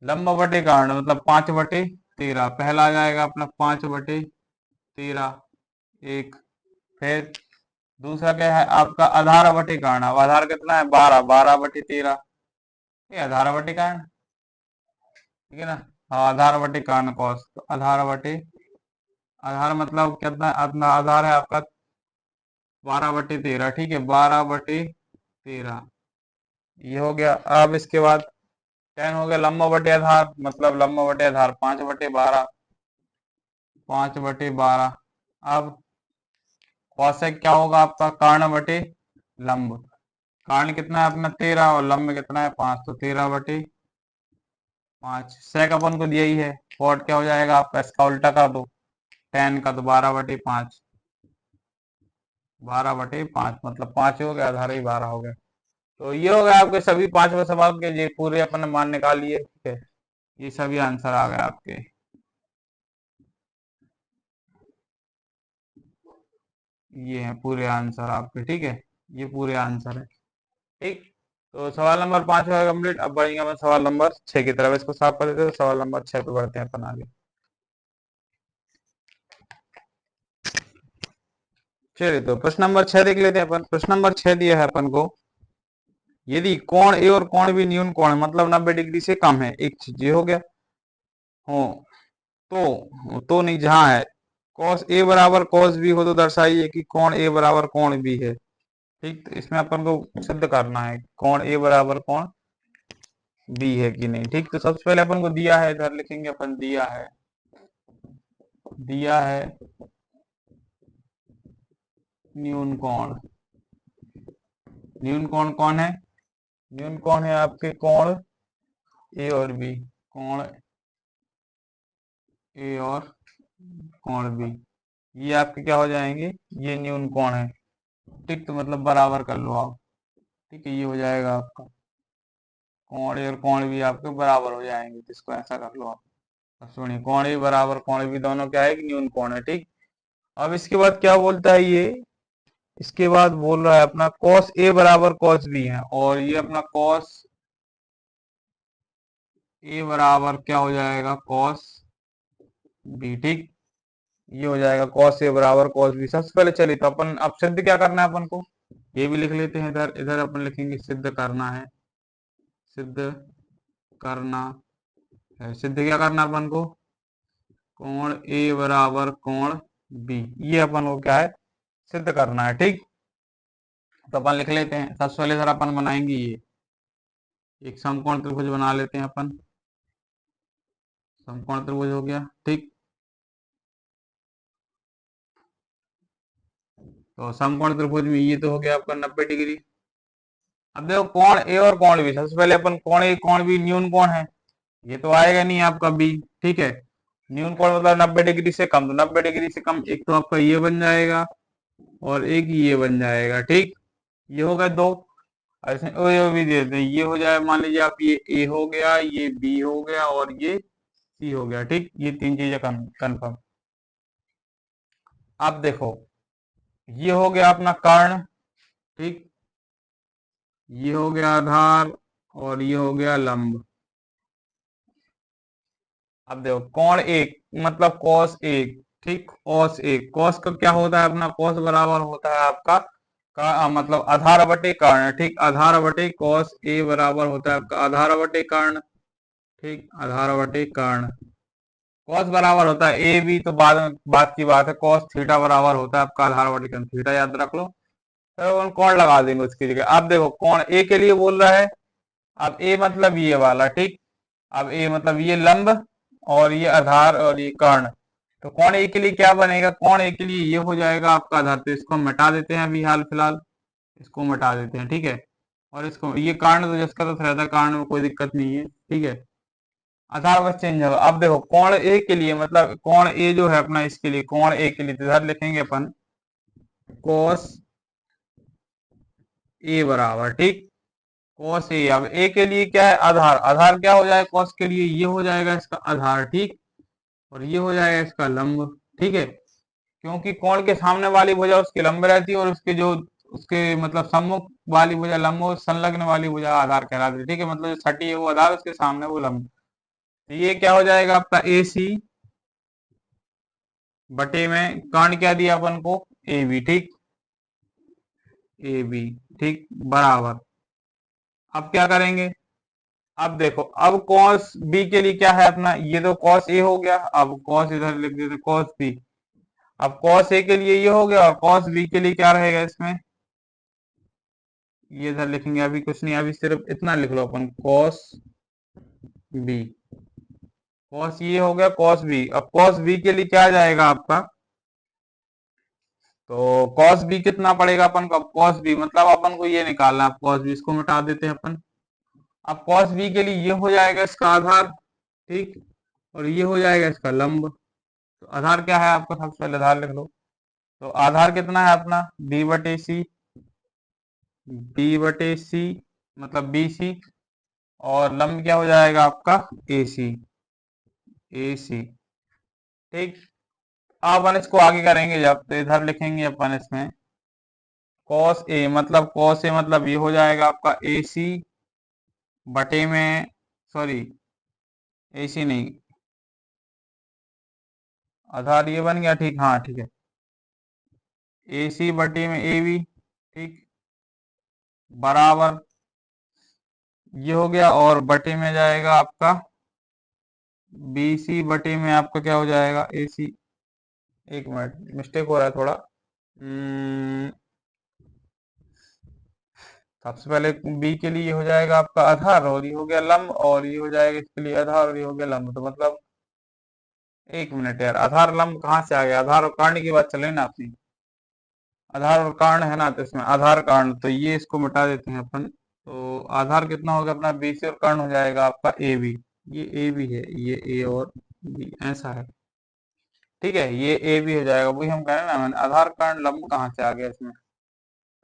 लंब बटे कर्ण मतलब 5/13, पहला आ जाएगा अपना 5/13, एक। फिर दूसरा क्या है आपका? आधार बटे कर्ण। अब आधार कितना है? 12, 12/13, ये आधार बटे कर्ण, ठीक है ना। हाँ, आधार बटे कर्ण कॉस, तो आधार बटे, आधार मतलब कितना? अपना आधार है आपका 12/13, ठीक है। 12/13 ये हो गया। अब इसके बाद 10 हो गया लंब बटे आधार, मतलब लंब बटे आधार 5/12, 5/12। अब कौशिक क्या होगा आपका? कर्ण बटे लंब। कर्ण कितना है अपना? 13, और लंब कितना है? 5, तो 13/5। सेक अपन को दिया ही है। कॉट क्या हो जाएगा आपका? इसका उल्टा कर दो, 10 का, तो 12/5, 12/5 मतलब 5 हो गया, आधार ही 12 हो गया। तो ये हो गया आपके सभी 5वें सवाल के, ये पूरे अपन ने मान निकाल लिए, ठीक है। ये सभी आंसर आ गए आपके। ये हैं पूरे आंसर आपके, ठीक है। ये पूरे आंसर है, ठीक। तो सवाल नंबर 5 हुआ कंप्लीट। अब बढ़ेंगे अपन सवाल नंबर 6 की तरफ। इसको साफ कर देते हैं, तो सवाल नंबर 6 पे बढ़ते हैं अपन आगे। चलिए, तो प्रश्न नंबर 6 देख लेते हैं अपन। प्रश्न नंबर 6 दिया है अपन को, यदि कोण ए और कोण बी न्यून कोण है, मतलब 90 डिग्री से कम है, एक चीज ये हो गया हो, तो नहीं, जहां है cos ए बराबर cos बी हो, तो दर्शाइए कि कोण ए बराबर कोण बी है, ठीक। तो इसमें अपन को सिद्ध करना है कोण ए बराबर कोण बी है कि नहीं, ठीक। तो सबसे पहले अपन को दिया है, इधर लिखेंगे अपन, दिया है, दिया है न्यून कोण, न्यून कोण कौन है? न्यून कोण है आपके कोण ए और बी, कोण ए और कोण बी, ये आपके क्या हो जाएंगे? ये न्यून कोण है। ठीक, तो मतलब बराबर कर लो आप। ठीक है, ये हो जाएगा आपका कोण ए और कोण बी आपके बराबर हो जाएंगे, तो इसको ऐसा कर लो आप। अब सुनिए, कोण ए बराबर कोण बी दोनों क्या है कि न्यून कोण है। ठीक, अब इसके बाद क्या बोलता है ये, इसके बाद बोल रहा है अपना कॉस ए बराबर कॉस बी है, और ये अपना कॉस ए बराबर क्या हो जाएगा? Cos B. ठीक, ये हो जाएगा कॉस ए बराबर कॉस बी। सबसे पहले चलिए तो अपन अब सिद्ध क्या करना है अपन को, ये भी लिख लेते हैं। इधर इधर अपन लिखेंगे सिद्ध करना है, सिद्ध करना है। सिद्ध क्या करना है अपन को? कोण ए बराबर कोण बी, ये अपन को क्या है? सिद्ध करना है। ठीक, तो अपन लिख लेते हैं। सबसे पहले सर अपन बनाएंगे ये एक समकोण त्रिभुज बना लेते हैं अपन। समकोण त्रिभुज हो गया। ठीक, तो समकोण त्रिभुज में ये तो हो गया आपका 90 डिग्री। अब देखो कोण ए और कोण बी, सबसे पहले अपन कोण ए कोण बी न्यून कोण है, ये तो आएगा नहीं आपका बी। ठीक है, न्यून कोण मतलब 90 डिग्री से कम, तो 90 डिग्री से कम एक तो आपका ये बन जाएगा और एक ये बन जाएगा। ठीक, ये हो गए दो। ऐसे ओ भी दे देते हैं, ये हो जाए मान लीजिए आप, ये ए हो गया, ये बी हो गया और ये सी हो गया। ठीक, ये तीन चीजें कन्फर्म। अब देखो, ये हो गया अपना कर्ण। ठीक, ये हो गया आधार और ये हो गया लंब। अब देखो कोण एक मतलब कॉस एक। ठीक, कॉस एक, कॉस का क्या होता है अपना? कॉस बराबर होता है आपका मतलब आधार बटे कर्ण। ठीक, आधार बटे कॉस ए बराबर होता है आपका आधार बटे कर्ण। ठीक, आधार बटे कर्ण। कॉस बराबर होता है ए बी, तो बाद में बात की बात है। कॉस थीटा बराबर होता है आपका आधार बटे कर्ण थीटा, याद रख लो। तो हम कौन लगा देंगे उसकी जगह। अब देखो कौन ए के लिए बोल रहा है, अब ए मतलब ये वाला। ठीक, अब ए मतलब ये लंब और ये आधार और ये कर्ण, तो कौन ए के लिए क्या बनेगा? कौन ए के लिए ये हो जाएगा आपका आधार। तो इसको हम मिटा देते हैं अभी हाल फिलहाल, इसको मिटा देते हैं। ठीक है, और इसको ये कर्ण तो जिसका तो रहता है, कर्ण में कोई दिक्कत नहीं है। ठीक है, आधार बस चेंज होगा। अब देखो कोण ए के लिए मतलब कोण ए जो है अपना, इसके लिए कोण ए के लिए तो इधर लिखेंगे अपन कॉस ए बराबर। ठीक, कॉस ए। अब ए के लिए क्या है? आधार। आधार क्या हो जाएगा कॉस के लिए? ये हो जाएगा इसका आधार। ठीक, और ये हो जाएगा इसका लंब। ठीक है, क्योंकि कोण के सामने वाली भुजा उसकी लंब रहती है और उसके जो उसके मतलब सम्मुख वाली भुजा लंब और संलग्न वाली भुजा आधार कहलाती है। ठीक है, मतलब जो सटी है वो आधार, उसके सामने वो लंब। तो ये क्या हो जाएगा आपका ए सी बटे में कर्ण क्या दिया अपन को? A B. ठीक, ए बी। ठीक, बराबर। अब क्या करेंगे? अब देखो, अब cos b के लिए क्या है अपना? ये तो cos a हो गया, अब cos इधर लिख देते cos b। अब cos a के लिए ये हो गया और cos b के लिए क्या रहेगा इसमें? ये इधर लिखेंगे, अभी कुछ नहीं, अभी सिर्फ इतना लिख लो अपन cos b। cos ये हो गया cos b। अब cos b के लिए क्या आ जाएगा आपका? तो cos b कितना पड़ेगा अपन को? cos b मतलब अपन को ये निकालना है। cos b इसको मिटा देते हैं अपन। अब cos b के लिए ये हो जाएगा इसका आधार। ठीक, और ये हो जाएगा इसका लंब। तो आधार क्या है आपका? सबसे पहले आधार लिख लो। तो आधार कितना है अपना? बी बटे सी, बी बटे सी मतलब बी सी, और लंब क्या हो जाएगा आपका? ए सी, ए सी। ठीक, अब अपन इसको आगे करेंगे जब, तो इधर लिखेंगे अपन इसमें कॉस ए मतलब कॉस ए मतलब ये हो जाएगा आपका ए सी बटे में, सॉरी ए सी नहीं, आधार ये बन गया। ठीक, हाँ ठीक है, ए सी बटे में ए बी। ठीक, बराबर ये हो गया, और बटे में जाएगा आपका बी सी बटे में आपका क्या हो जाएगा? ए सी। एक मिनट, मिस्टेक हो रहा है थोड़ा। सबसे पहले बी के लिए हो जाएगा आपका आधार और ये हो गया लंब, और ये हो जाएगा इसके लिए आधार और ये हो गया लंब। तो मतलब एक मिनट यार, आधार लंब कहाँ से आ गया? आधार और कर्ण की बात चले ना अपनी। आधार और कर्ण है ना, तो इसमें आधार कर्ण, तो ये इसको मिटा देते हैं अपन। तो आधार कितना होगा अपना BC, और कर्ण हो जाएगा आपका AB। ये ए भी है, ये ए और बी ऐसा है, ठीक है। ये ए भी हो जाएगा, वही हम कह रहे हैं ना, आधार कर्ण लंब कहाँ से आ गया इसमें।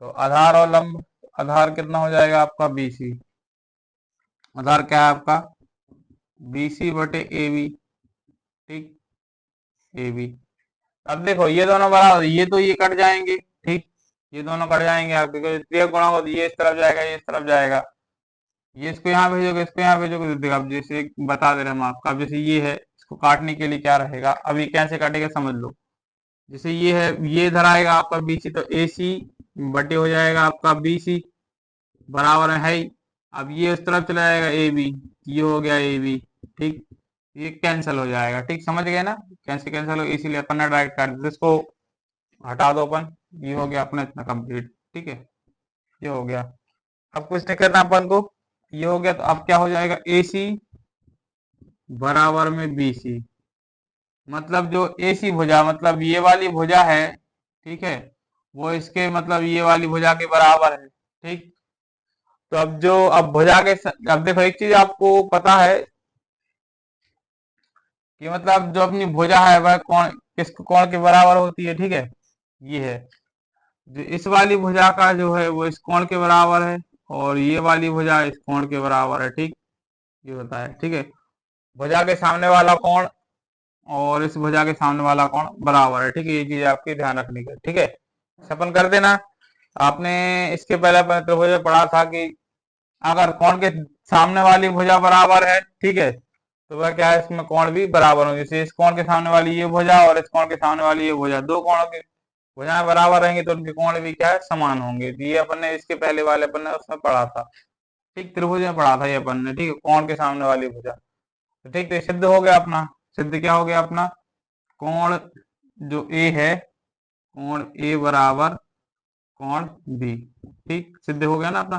तो आधार और लंब, आधार कितना हो जाएगा आपका BC, आधार क्या है आपका BC बटे AB, ठीक, AB। अब देखो ये दोनों बराबर, ये तो ये कट जाएंगे, ठीक, ये दोनों कट जाएंगे आपके, क्योंकि त्रिक गुणा हो, ये इस तरफ जाएगा, ये इस तरफ जाएगा, ये इसको यहाँ भेजोगे, इसको यहाँ भेजोगे, तो देखो अब जैसे बता दे रहे हम आपका, अब जैसे ये है, इसको काटने के लिए क्या रहेगा, अब ये कैसे काटेगा समझ लो। जैसे ये है, ये इधर आएगा आपका BC, तो AC बटे हो जाएगा आपका BC, बराबर है ही। अब ये उस तरफ चला जाएगा AB, ये हो गया AB, ठीक, ये कैंसिल हो जाएगा, ठीक, समझ गए ना, कैसे कैंसिल हो, इसीलिए अपन ने डायरेक्ट काट दिया, इसको हटा दो अपन, ये हो गया अपना इतना कंप्लीट, ठीक है, ये हो गया। अब कुछ नहीं करना अपन को, ये हो गया, तो अब क्या हो जाएगा AC बराबर में BC, मतलब जो AC भुजा, मतलब ये वाली भुजा है, ठीक है, वो इसके मतलब ये वाली भुजा के बराबर है, ठीक। तो अब जो, अब भुजा के अब देखो एक चीज आपको पता है कि मतलब जो अपनी भुजा है वह कौन, किस कोण के बराबर होती है, ठीक है, ये है, जो इस वाली भुजा का जो है वो इस कोण के बराबर है, और ये वाली भुजा इस कोण के बराबर है, ठीक, ये होता है, ठीक है। भुजा के सामने वाला कोण और इस भुजा के सामने वाला कोण बराबर है, ठीक है, ये चीज आपकी ध्यान रखनी है, ठीक है, सपन कर देना। आपने इसके पहले अपन त्रिभुज में पढ़ा था कि अगर कोण के सामने वाली भुजा बराबर है, ठीक है, तो वह क्या है, इसमें कोण भी बराबर होंगे, जैसे इस कोण के सामने वाली ये भुजा और इस कोण के सामने वाली ये भुजा, दो कोणों की भुजाएं बराबर रहेंगी तो उनके कोण भी क्या है, समान होंगे। तो ये अपन ने इसके पहले वाले अपन ने उसमें पढ़ा था, ठीक, त्रिभुज में पढ़ा था ये अपन ने, ठीक है, कोण के सामने वाली भुजा, तो ठीक, तो ये सिद्ध हो गया अपना, सिद्ध क्या हो गया अपना, कोण जो A है, कोण A बराबर कोण B, ठीक, सिद्ध हो गया ना अपना,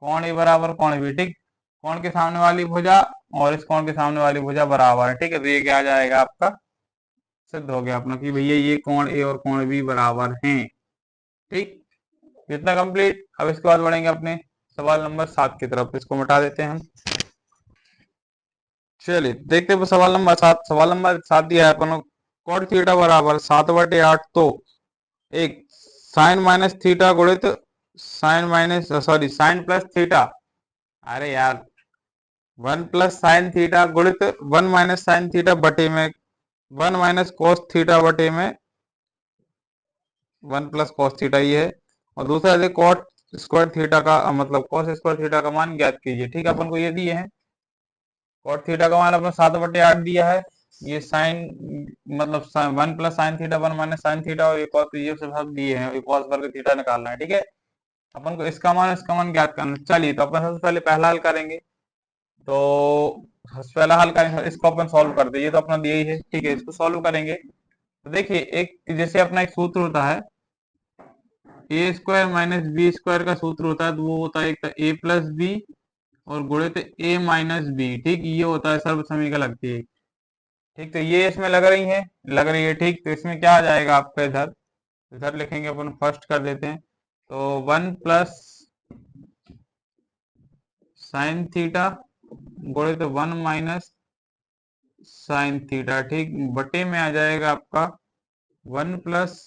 कोण A बराबर कोण B, ठीक, कोण के सामने वाली भुजा और इस कोण के सामने वाली भुजा बराबर है, ठीक है, तो ये क्या आ जाएगा आपका, सिद्ध हो गया अपना कि भैया ये कोण A और कोण B बराबर हैं, ठीक, इतना कंप्लीट। अब इसके बाद बढ़ेंगे अपने सवाल नंबर 7 की तरफ, इसको मिटा देते हैं हम। चलिए देखते हैं सवाल नंबर 7। सवाल नंबर 7 दिया है अपन, कॉट थीटा बराबर 7/8, तो एक साइन माइनस थीटा गुणित sine minus sorry sine plus theta, अरे यार 1 प्लस साइन थीटा गुणित 1 माइनस साइन थीटा बटे में 1 माइनस कॉस थीटा बटे में 1 प्लस कॉस थीटा ये है, और दूसरा है कॉट स्क्वायर थीटा का मतलब कॉस स्क्वायर थीटा का मान ज्ञात कीजिए, ठीक है, अपन को ये दिए हैं, कॉट थीटा का मान अपना 7/8 दिया है, ये साइन मतलब 1 plus sine theta 1 minus sine theta, और ये कॉस ये सब दिए हैं, कॉस वर्ग थीटा निकालना है, ठीक है, अपन को इसका मान ज्ञात करना। चलिए तो अपन सबसे पहले पहला हल करेंगे, तो सबसे पहला हल करेंगे, इसको अपन सॉल्व कर दे, ये तो अपना दिया ही है, ठीक है, इसको सॉल्व करेंगे। तो देखिए एक जैसे अपना एक सूत्र होता है, ए स्क्वायर माइनस बी स्क्वायर का सूत्र होता है, तो वो होता है एक ए प्लस बी और गुणित ए माइनस बी, ठीक, ये होता है सर्व समीकरण लगती है, ठीक, तो ये इसमें लग रही है, ठीक, तो इसमें क्या आ जाएगा आपका, इधर इधर लिखेंगे अपन, फर्स्ट कर देते हैं, तो 1 प्लस साइन थीटा गुणित 1 माइनस साइन थीटा, ठीक, बटे में आ जाएगा आपका 1 प्लस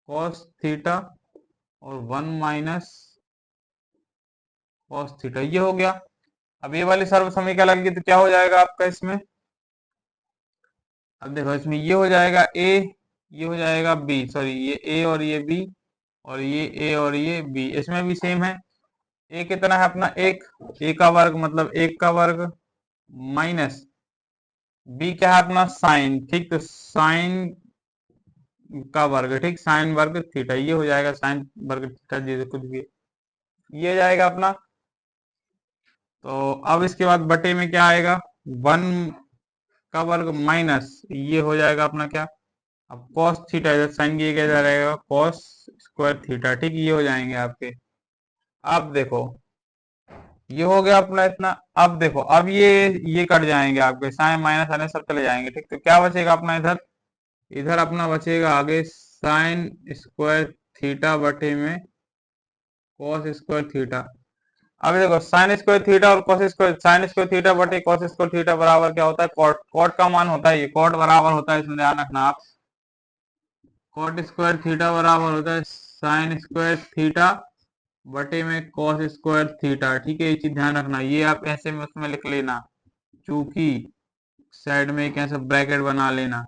कॉस थीटा और 1 माइनस कॉस थीटा, ये हो गया। अब ये वाली सर्व समीकरण लग गई तो क्या हो जाएगा आपका इसमें, अब देखो इसमें ये हो जाएगा ए, ये हो जाएगा बी, सॉरी ये ए और ये बी, और ये ए और ये बी, इसमें भी सेम है, ए कितना है अपना एक, ए का वर्ग मतलब एक का वर्ग माइनस बी क्या है अपना साइन, ठीक, तो साइन का वर्ग, ठीक, साइन वर्ग थीटा, ये हो जाएगा साइन वर्ग थीटा, जैसे कुछ भी ये जाएगा अपना। तो अब इसके बाद बटे में क्या आएगा, 1 का वर्ग माइनस ये हो जाएगा अपना क्या, अब कॉस थीटा इधर साइन किया क्या जा रहेगा, कॉस स्क्वायर थीटा, ठीक, ये हो जाएंगे आपके। अब देखो ये हो गया अपना इतना, अब देखो अब ये कट जाएंगे आपके, साइन माइनस आने सब चले जाएंगे, ठीक, तो क्या बचेगा अपना इधर, इधर अपना बचेगा आगे साइन स्क्वायर थीटा बटे में कॉस स्क्वायर थीटा। अब देखो साइन स्क्वायर थीटा और cos square, sine square theta बटे कॉस स्क्वायर थीटा बराबर क्या होता है, कॉट। कॉट का मान होता है ये, कॉट बराबर होता है, इसमें ध्यान रखना आप, कॉट स्क्वायर थीटा बराबर होता है साइन स्क्वायर थीटा बटे में कॉस स्क्वायर थीटा। ठीक है, ये चीज ध्यान रखना, ये आप ऐसे में उसमें लिख लेना, चूंकि साइड में एक ऐसा ब्रैकेट बना लेना।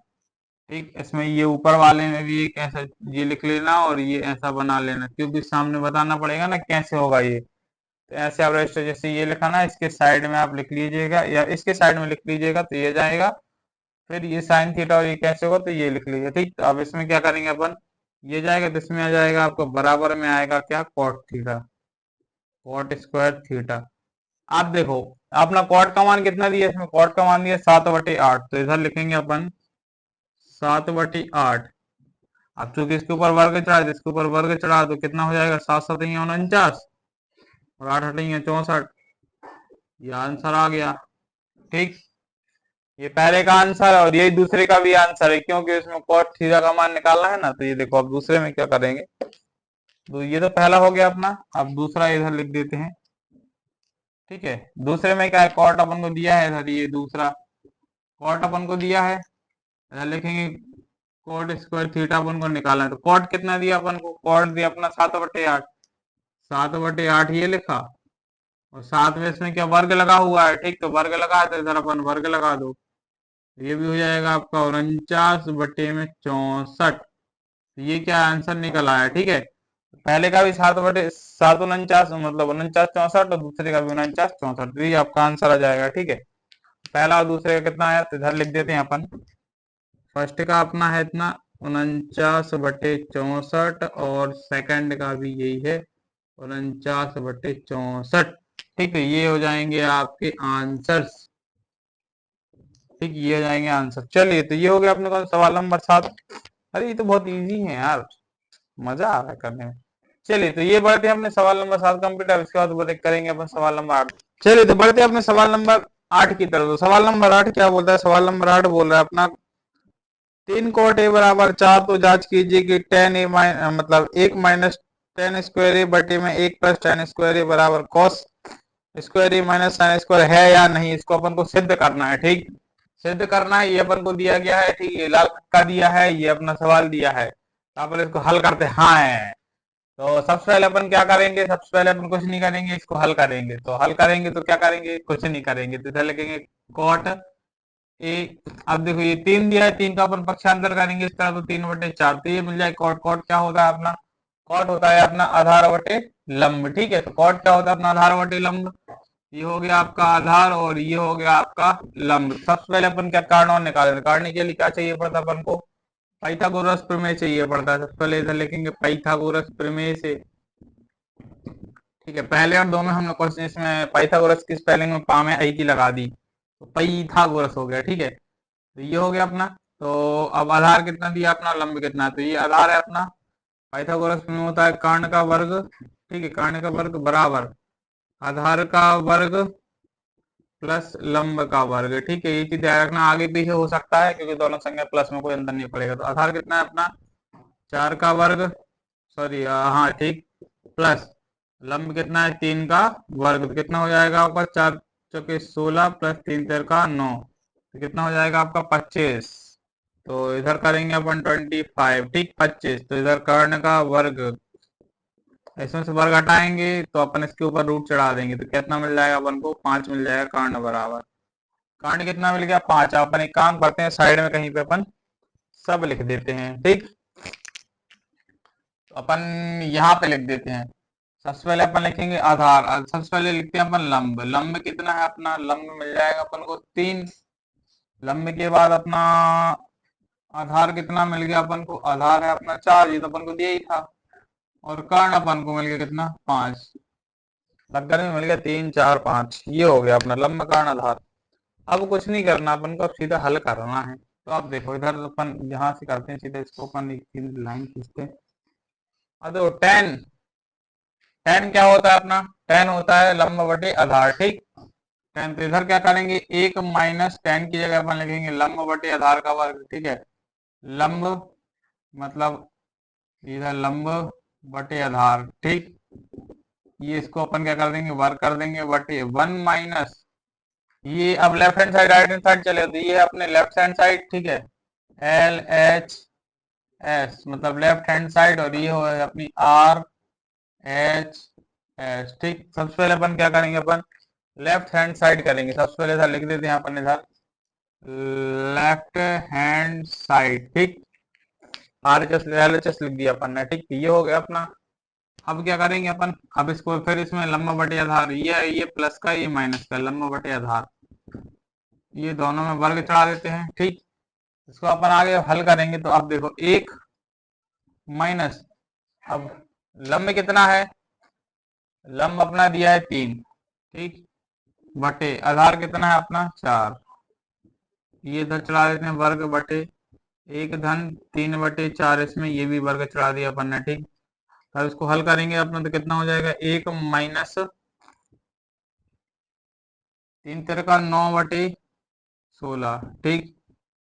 ठीक, इसमें ये ऊपर वाले में भी एक ऐसा ये लिख लेना और ये ऐसा बना लेना, क्योंकि सामने बताना पड़ेगा ना कैसे होगा ये। तो ऐसे आप रजिस्टर जैसे ये लिखा ना, इसके साइड में आप लिख लीजिएगा या इसके साइड में लिख लीजिएगा तो ये जाएगा। फिर ये साइन थीटा और ये कैसे होगा तो ये लिख लीजिए। ठीक, तो अब इसमें क्या करेंगे अपन, ये जाएगा तो इसमें आ जाएगा आपको बराबर में आएगा क्या, cot theta, cot square theta. आप देखो अपना कॉट का मान कितना दिया, इसमें कॉट का मान दिया 7/8, तो इधर लिखेंगे अपन 7/8। अब चूंकि इसके ऊपर वर्ग चढ़ा तो इसके ऊपर वर्ग चढ़ा तो कितना हो जाएगा, 7×7=49 और 8×8=64। ये आंसर आ गया। ठीक, ये पहले का आंसर है और यही दूसरे का भी आंसर है, क्योंकि इसमें cos थीटा का मान निकालना है ना। तो ये देखो अब दूसरे में क्या करेंगे, तो ये तो पहला हो गया अपना, अब दूसरा इधर लिख देते हैं। ठीक है, दूसरे में क्या है, कॉट अपन को दिया है इधर, ये दूसरा कॉट अपन को दिया है, इधर लिखेंगे कॉट स्क्वायर थीटा अपन को निकालना है। तो कॉट कितना दिया अपन को, कॉट दिया अपना 7/8, 7/8 ये लिखा और साथ में इसमें क्या वर्ग लगा हुआ है। ठीक, तो वर्ग लगा है तो इधर अपन वर्ग लगा दो, ये भी हो जाएगा आपका 49/64। ये क्या आंसर निकल आया। ठीक है, पहले का भी 7/7 मतलब 49/64 और दूसरे का भी 49/64, तो ये आपका आंसर आ जाएगा। ठीक है, पहला और दूसरे का कितना आया तो इधर लिख देते हैं अपन। फर्स्ट का अपना है इतना 49/64 और सेकंड का भी यही है 49/64। ठीक है, ये हो जाएंगे आपके आंसर्स। ठीक, ये हो जाएंगे आंसर। चलिए, तो ये हो गया अपने पास सवाल नंबर 7। अरे ये तो बहुत इजी है यार, मजा आ रहा है करने में। चलिए, तो ये बढ़ते हैं अपने सवाल नंबर 7 कंप्लीट। अब इसके बाद करेंगे अपन सवाल नंबर 8। चलिए, तो बढ़ते हैं अपने सवाल नंबर 8 की तरफ। तो सवाल नंबर 8 क्या बोलता है, सवाल नंबर 8 बोल रहा है अपना 3 cot a बराबर 4, तो जांच कीजिए कि मतलब 1 माइनस टेन स्क्वायर ए बटे में 1 प्लस टेन स्क्वायर ए बराबर कॉस स्क्वायर ए माइनस साइन स्क्वायर है या नहीं। इसको अपन को सिद्ध करना है। ठीक, सिद्ध करना है, ये अपन को दिया गया है। ठीक, ये लाल का दिया है, ये अपना सवाल दिया है, तो अपन इसको हल करते हैं। हाँ है, तो सबसे पहले अपन क्या करेंगे, सबसे पहले अपन कुछ नहीं करेंगे, इसको हल करेंगे। तो हल करेंगे तो क्या करेंगे, कुछ नहीं करेंगे, तो इधर लिखेंगे कॉट ए। अब देखो ये 3 दिया है, 3 का अपन पक्षांतर करेंगे इस तरह, तो 3/4, तो ये मिल जाए कॉट। कॉट क्या होता है अपना, कॉट होता है अपना आधार बटे लंब। ठीक है, तो कॉट क्या होता है अपना, आधार बटे लंब। ये हो गया आपका आधार और ये हो गया आपका लंब। सबसे पहले अपन क्या काटना निकालेंगे, निकालने के लिए क्या चाहिए पड़ता है अपन को, पाइथागोरस प्रमेय चाहिए पड़ता है। सबसे पहले इधर लिखेंगे पाइथागोरस प्रमेय से। ठीक है, पहले और दो में हमने क्वेश्चन इसमें पाइथागोरस की स्पेलिंग में पा में आई की लगा दी, तो पाइथागोरस हो गया। ठीक है, तो ये हो गया अपना। तो अब आधार कितना दिया अपना, लंब कितना है, तो ये आधार है अपना। पाइथागोरस में होता है कर्ण का वर्ग। ठीक है, कर्ण का वर्ग बराबर आधार का वर्ग प्लस लंब का वर्ग। ठीक है, ये चीज ध्यान रखना, आगे पीछे हो सकता है क्योंकि दोनों संख्या प्लस में कोई अंतर नहीं पड़ेगा। तो आधार कितना है अपना 4 का वर्ग, सॉरी हाँ ठीक, प्लस लंब कितना है 3 का वर्ग, तो कितना हो जाएगा आपका 4 चौके 16 प्लस 3 तेरह का 9, तो कितना हो जाएगा आपका 25। तो इधर करेंगे अपन 25। ठीक, 25, तो इधर कर्ण का वर्ग, इसमें से वर्ग हटाएंगे तो अपन इसके ऊपर रूट चढ़ा देंगे, तो कितना मिल जाएगा अपन को, 5 मिल जाएगा कर्ण बराबर। कर्ण कितना मिल गया 5। अपन एक काम करते हैं, साइड में कहीं पे अपन सब लिख देते हैं। ठीक, तो अपन यहाँ पे लिख देते हैं। सबसे पहले अपन लिखेंगे आधार, सबसे पहले लिखते हैं अपन लंब। लंब कितना है अपना, लंब मिल जाएगा अपन को 3। लंब के बाद अपना आधार कितना मिल गया अपन को, आधार है अपना 4, ये तो अपन को दिया ही था। और कर्ण अपन को मिल गया कितना 5, लगभग में मिल गया 3 4 5। ये हो गया अपना लंब कर्ण आधार। अब कुछ नहीं करना अपन को, अब सीधा हल करना है। तो अब देखो इधर अपन यहाँ से करते हैं सीधा, इसको अपन एक लाइन खींचते हैं। अब देखो टेन, टेन क्या होता है अपना, टेन होता है लंब बटे आधार। ठीक, टेन, तो इधर क्या करेंगे 1 माइनस टेन की जगह अपन लिखेंगे लंब बटे आधार का वर्ग। ठीक है, लंब मतलब इधर लंब बटे आधार, ठीक। ये इसको अपन क्या कर देंगे, वर्ग कर देंगे बटे 1 माइनस, ये अब left hand side right hand side चले तो ये अपने लेफ्ट हैंड साइड, ठीक है, एल एच एस मतलब लेफ्ट हैंड साइड, और ये हो अपनी आर एच एस, ठीक। सबसे पहले अपन क्या करेंगे, अपन लेफ्ट हैंड साइड करेंगे। सबसे पहले इधर लिख देते हैं अपन, इधर लेफ्ट हैंड साइड, ठीक। R H S L H S लिख दिया अपन ने, ठीक। ये हो गया अपना। अब क्या करेंगे अपन, अब इसको फिर इसमें लंबा बटे आधार, ये प्लस का ये माइनस का, लंबा बटे आधार, ये दोनों में वर्ग चढ़ा देते हैं, ठीक। इसको अपन आगे हल करेंगे तो अब देखो एक माइनस, अब लंब कितना है, लंब अपना दिया है 3, ठीक, बटे आधार कितना है अपना 4, ये इधर चढ़ा देते हैं वर्ग बटे 1 धन 3 बटे 4, इसमें ये भी वर्ग चढ़ा दिया अपन ने, ठीक। अब इसको हल करेंगे अपना तो कितना हो जाएगा, 1 माइनस 3 तेरह का 9 बटे 16, ठीक।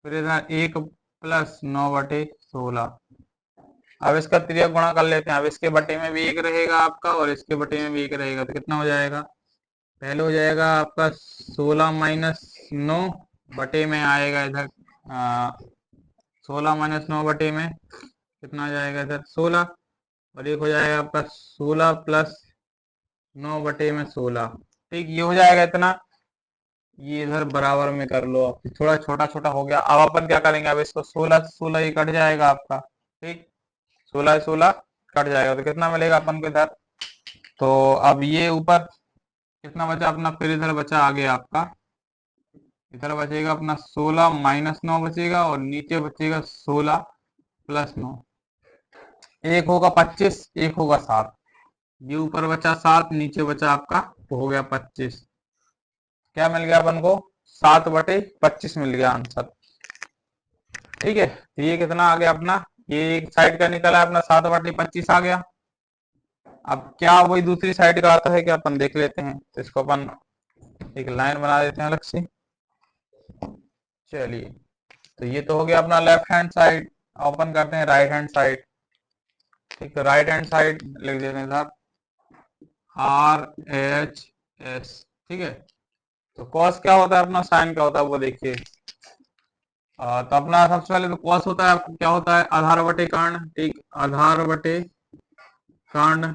फिर इधर 1 प्लस 9 बटे 16। अब इसका त्रिया गुणा कर लेते हैं। अब इसके बटे में भी 1 रहेगा आपका और इसके बटे में भी 1 रहेगा, तो कितना हो जाएगा, पहले हो जाएगा आपका 16 माइनस 9 बटे में आएगा इधर 16 माइनस 9 बटे में कितना आ जाएगा इधर 16, और एक हो जाएगा आपका 16 प्लस 9 बटे में 16, ठीक। ये हो जाएगा इतना, ये इधर बराबर में कर लो आप, थोड़ा छोटा छोटा हो गया। अब अपन क्या करेंगे, अब इसको 16 16 ये कट जाएगा आपका, ठीक। 16 16 कट जाएगा तो कितना मिलेगा अपन को इधर, तो अब ये ऊपर कितना बचा अपना, फिर इधर बचा आगे आपका, इधर बचेगा अपना 16 माइनस 9 बचेगा, और नीचे बचेगा 16 प्लस 9, एक होगा 25, एक होगा 7, ये ऊपर बचा 7, नीचे बचा आपका हो गया 25, क्या मिल गया अपन को, 7 बटे 25 मिल गया आंसर, ठीक है। तो ये कितना आ गया अपना, ये एक साइड का निकला अपना 7 बटे 25 आ गया। अब क्या वही दूसरी साइड का आता है क्या, अपन देख लेते हैं। तो इसको अपन एक लाइन बना देते हैं अलग से, चलिए। तो ये तो हो गया अपना लेफ्ट हैंड साइड, ओपन करते हैं राइट हैंड साइड, ठीक है। राइट हैंड साइड लिख देते हैं साहब आर एच एस, ठीक है। तो कॉस क्या होता है अपना, साइन क्या होता है वो देखिए। तो अपना सबसे पहले तो कॉस होता है, क्या होता है, आधार बटे कर्ण, ठीक। आधार बटे कर्ण,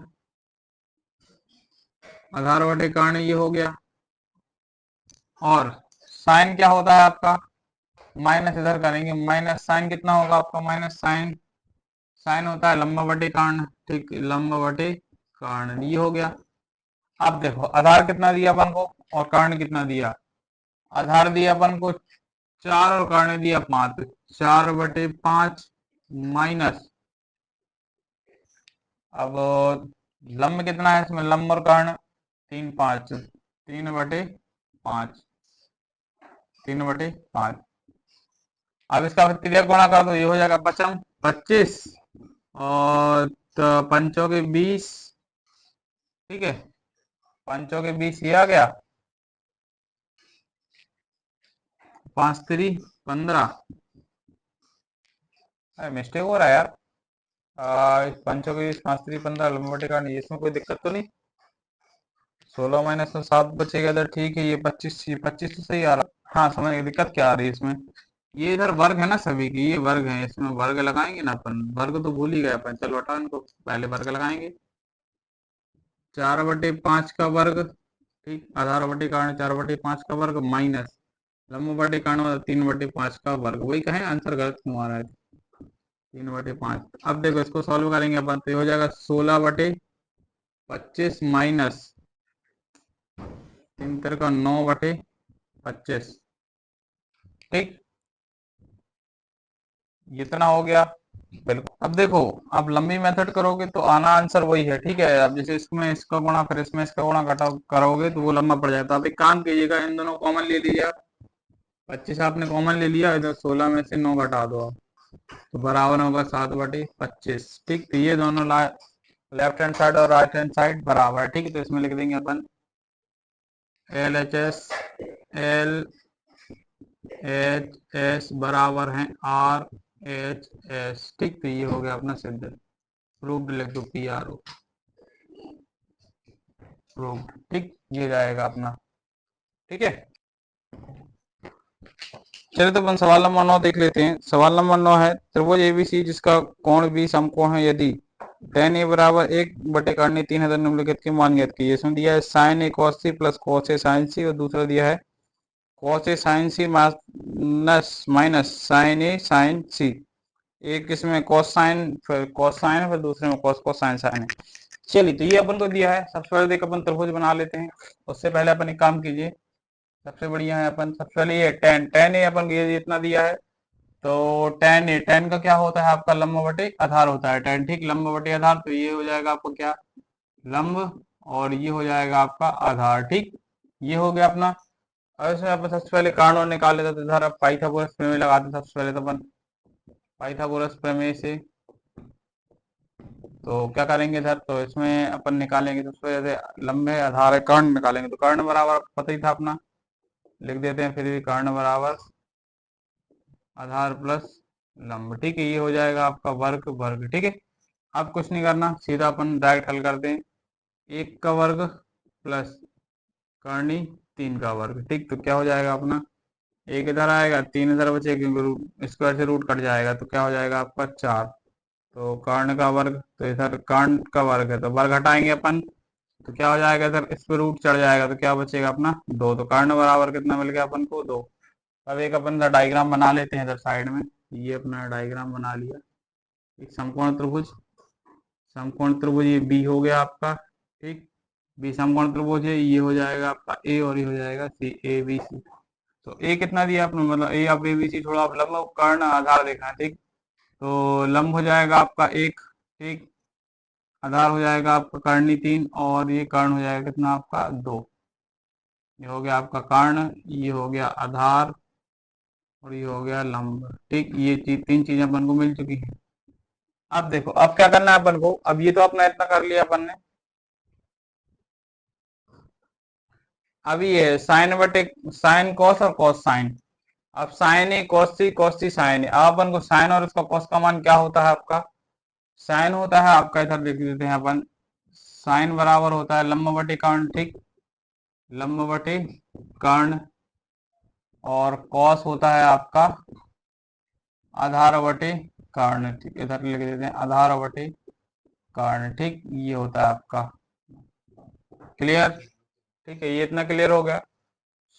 आधार बटे कर्ण ये हो गया। और साइन क्या होता है आपका, माइनस इधर करेंगे, माइनस साइन कितना होगा आपका, माइनस साइन, साइन होता है लंबा बटे कर्ण, ठीक। लंबा बटे कर्ण ये हो गया। अब देखो आधार कितना दिया अपन को और कर्ण कितना दिया, आधार दिया अपन को 4 और कर्ण दिया 5, तो 4 बटे 5 माइनस, अब लंब कितना है इसमें, लंब और कर्ण 3 5, 3 बटे 5, 3 बटे 5। अब इसका तिर्यक गुणा कर दो, ये हो जाएगा पचम 25 और तो पंचों के 20, ठीक है। पंचों के 20 ये आ गया, 5 3 15, अरे मिस्टेक हो रहा है यार। पंचों के 20 5 3 15 लंबे का नहीं, इसमें कोई दिक्कत तो नहीं। 16 माइनस में 7 बचेगा इधर, ठीक है। ये 25 तो सही आ रहा, हाँ समझ गए दिक्कत क्या आ रही है इसमें। ये इधर वर्ग है ना सभी की, ये वर्ग है, इसमें वर्ग लगाएंगे ना अपन, वर्ग तो भूल ही गए अपन, चलो हटाओ इनको, पहले वर्ग लगाएंगे। 4 बटे 5 का वर्ग, ठीक। आधार बटे कारण 4 बटे 5 का वर्ग माइनस लंब बटे कारण 3 बटे 5 का वर्ग, वही कहें आंसर गलत क्यों आ रहा है, 3 बटे 5। अब देखो इसको सॉल्व करेंगे अपन तो हो जाएगा 16 बटे 25 माइनस 3 तेरह का 9 बटे 25, ठीक। इतना हो गया, बिल्कुल। अब देखो आप लंबी मेथड करोगे तो आना आंसर वही है, ठीक है। अब जैसे इसमें इसका गुणा फिर इसमें इसका गुणा घटा करोगे तो वो लंबा पड़ जाता है। आप एक काम कीजिएगा, इन दोनों कॉमन ले लीजिए आप, 25 आपने कॉमन ले लिया, इधर 16 में से 9 घटा दो आप, तो बराबर होगा 7 बटे 25, ठीक। तो ये दोनों लेफ्ट हैंड साइड और राइट हैंड साइड बराबर है, ठीक है। तो इसमें लिख देंगे अपन एल एच एस बराबर है आर एच एस, ठीक। तो ये हो गया अपना सिद्ध। प्रूव्ड लिख दो, PRO, प्रूव्ड। ठीक, ये जाएगा अपना। ठीक है, चलिए तो अपन सवाल नंबर 9 देख लेते हैं। सवाल नंबर 9 है, त्रिभुज एबीसी जिसका कोण भी समकोण है, यदि tan ए बराबर 1/कर्णी 3 है तो निम्नलिखित के मान ज्ञात कीजिए। इसमें दिया है sin a cos c plus cos a sin c, और दूसरा दिया है cos a sin c minus sin a sin c। एक इसमें cos sin, फिर cos sin है, फिर दूसरे में cos cos sin sin है। चलिए, तो ये अपन को दिया है। सबसे पहले देख अपन त्रिभुज बना लेते हैं। उससे पहले अपन एक काम कीजिए, सबसे बढ़िया है अपन सबसे पहले ये tan ए अपन को ये इतना दिया है, तो tan का क्या होता है आपका, लंब बटे आधार होता है tan। ठीक, लंब बटे आधार, तो ये हो जाएगा आपको क्या, लंब, और ये हो जाएगा आपका आधार। ठीक, ये हो गया अपना। अब इसमें अपन सबसे पहले कारण निकाल लेते, तो इधर अब पाइथागोरस प्रमेय लगाते। सबसे पहले तो अपन पाइथागोरस प्रमेय से तो क्या करेंगे इधर, तो इसमें अपन निकालेंगे सबसे पहले लंब है, आधार है, कर्ण निकालेंगे। तो कर्ण बराबर पता ही था अपना, लिख देते हैं। फिर भी कर्ण बराबर आधार प्लस लंब। ठीक है, ये हो जाएगा आपका वर्ग वर्ग। ठीक है, अब कुछ नहीं करना, सीधा अपन डायरेक्ट हल करते हैं। 1 का वर्ग प्लस करनी 3 का वर्ग। ठीक, तो क्या हो जाएगा अपना, एक इधर आएगा, 3 इधर बचेगा, स्क्वायर से रूट कट जाएगा, तो क्या हो जाएगा आपका 4। तो कर्ण का वर्ग, तो इधर कर्ण का वर्ग है तो वर्ग हटाएंगे अपन, तो क्या हो जाएगा, इधर इस पर रूट चढ़ जाएगा, तो क्या बचेगा अपना 2। तो कर्ण बराबर कितना मिल गया अपन को, 2। अब एक अपन इधर डायग्राम बना लेते हैं इधर साइड में। ये अपना डायग्राम बना लिया, एक समकोण त्रिभुज। समकोण त्रिभुज ये बी हो गया आपका। ठीक, बी समकोण त्रिभुज है, ये हो जाएगा आपका ए, और ये हो जाएगा सी, ए बी सी। तो ए कितना दिया आपने, मतलब ए अब ए बी सी, थोड़ा आप लंब कर्ण आधार देखना है। ठीक, तो लंब हो जाएगा आपका 1। ठीक, आधार हो जाएगा आपका कर्णी 3, और ये कर्ण हो जाएगा कितना आपका 2। ये हो गया आपका कर्ण, ये हो गया आधार, और ये हो गया लंब। ठीक, ये तीन चीजें अपन को मिल चुकी हैं। अब देखो, अब क्या करना है अपन को, अब ये तो अपना इतना कर लिया अपन ने। अब ये साइन बटे साइन कॉस और कॉस साइन। अब साइन ए कॉस सी साइन ए। अब अपन को साइन और इसका कॉस का मान क्या होता है आपका, साइन होता है आपका, इधर लिख देते हैं अपन, साइन बराबर होता है लंब बटे कर्ण। ठीक, लंब बटे कर्ण, और कॉस होता है आपका आधार बटे कर्ण। ठीक, इधर लिख देते हैं आधार बटे कर्ण। ठीक, ये होता है आपका, क्लियर। ठीक है, ये इतना क्लियर हो गया।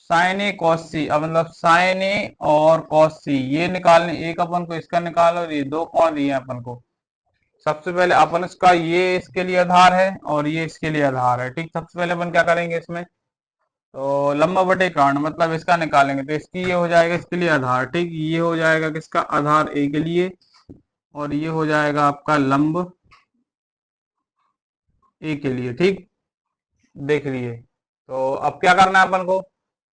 साइन ए कॉस सी, अब मतलब साइन ए और कॉस सी ये निकालने, एक अपन को इसका निकालो, ये दो कौन दिए अपन को। सबसे पहले अपन इसका, ये इसके लिए आधार है और ये इसके लिए आधार है। ठीक, सबसे पहले अपन क्या करेंगे इसमें, तो लंबा बटे कर्ण मतलब इसका निकालेंगे, तो इसकी ये हो जाएगा इसके लिए आधार। ठीक, ये हो जाएगा किसका आधार, ए के लिए, और ये हो जाएगा आपका लंब ए के लिए। ठीक, देख लिए। तो अब क्या करना है अपन को,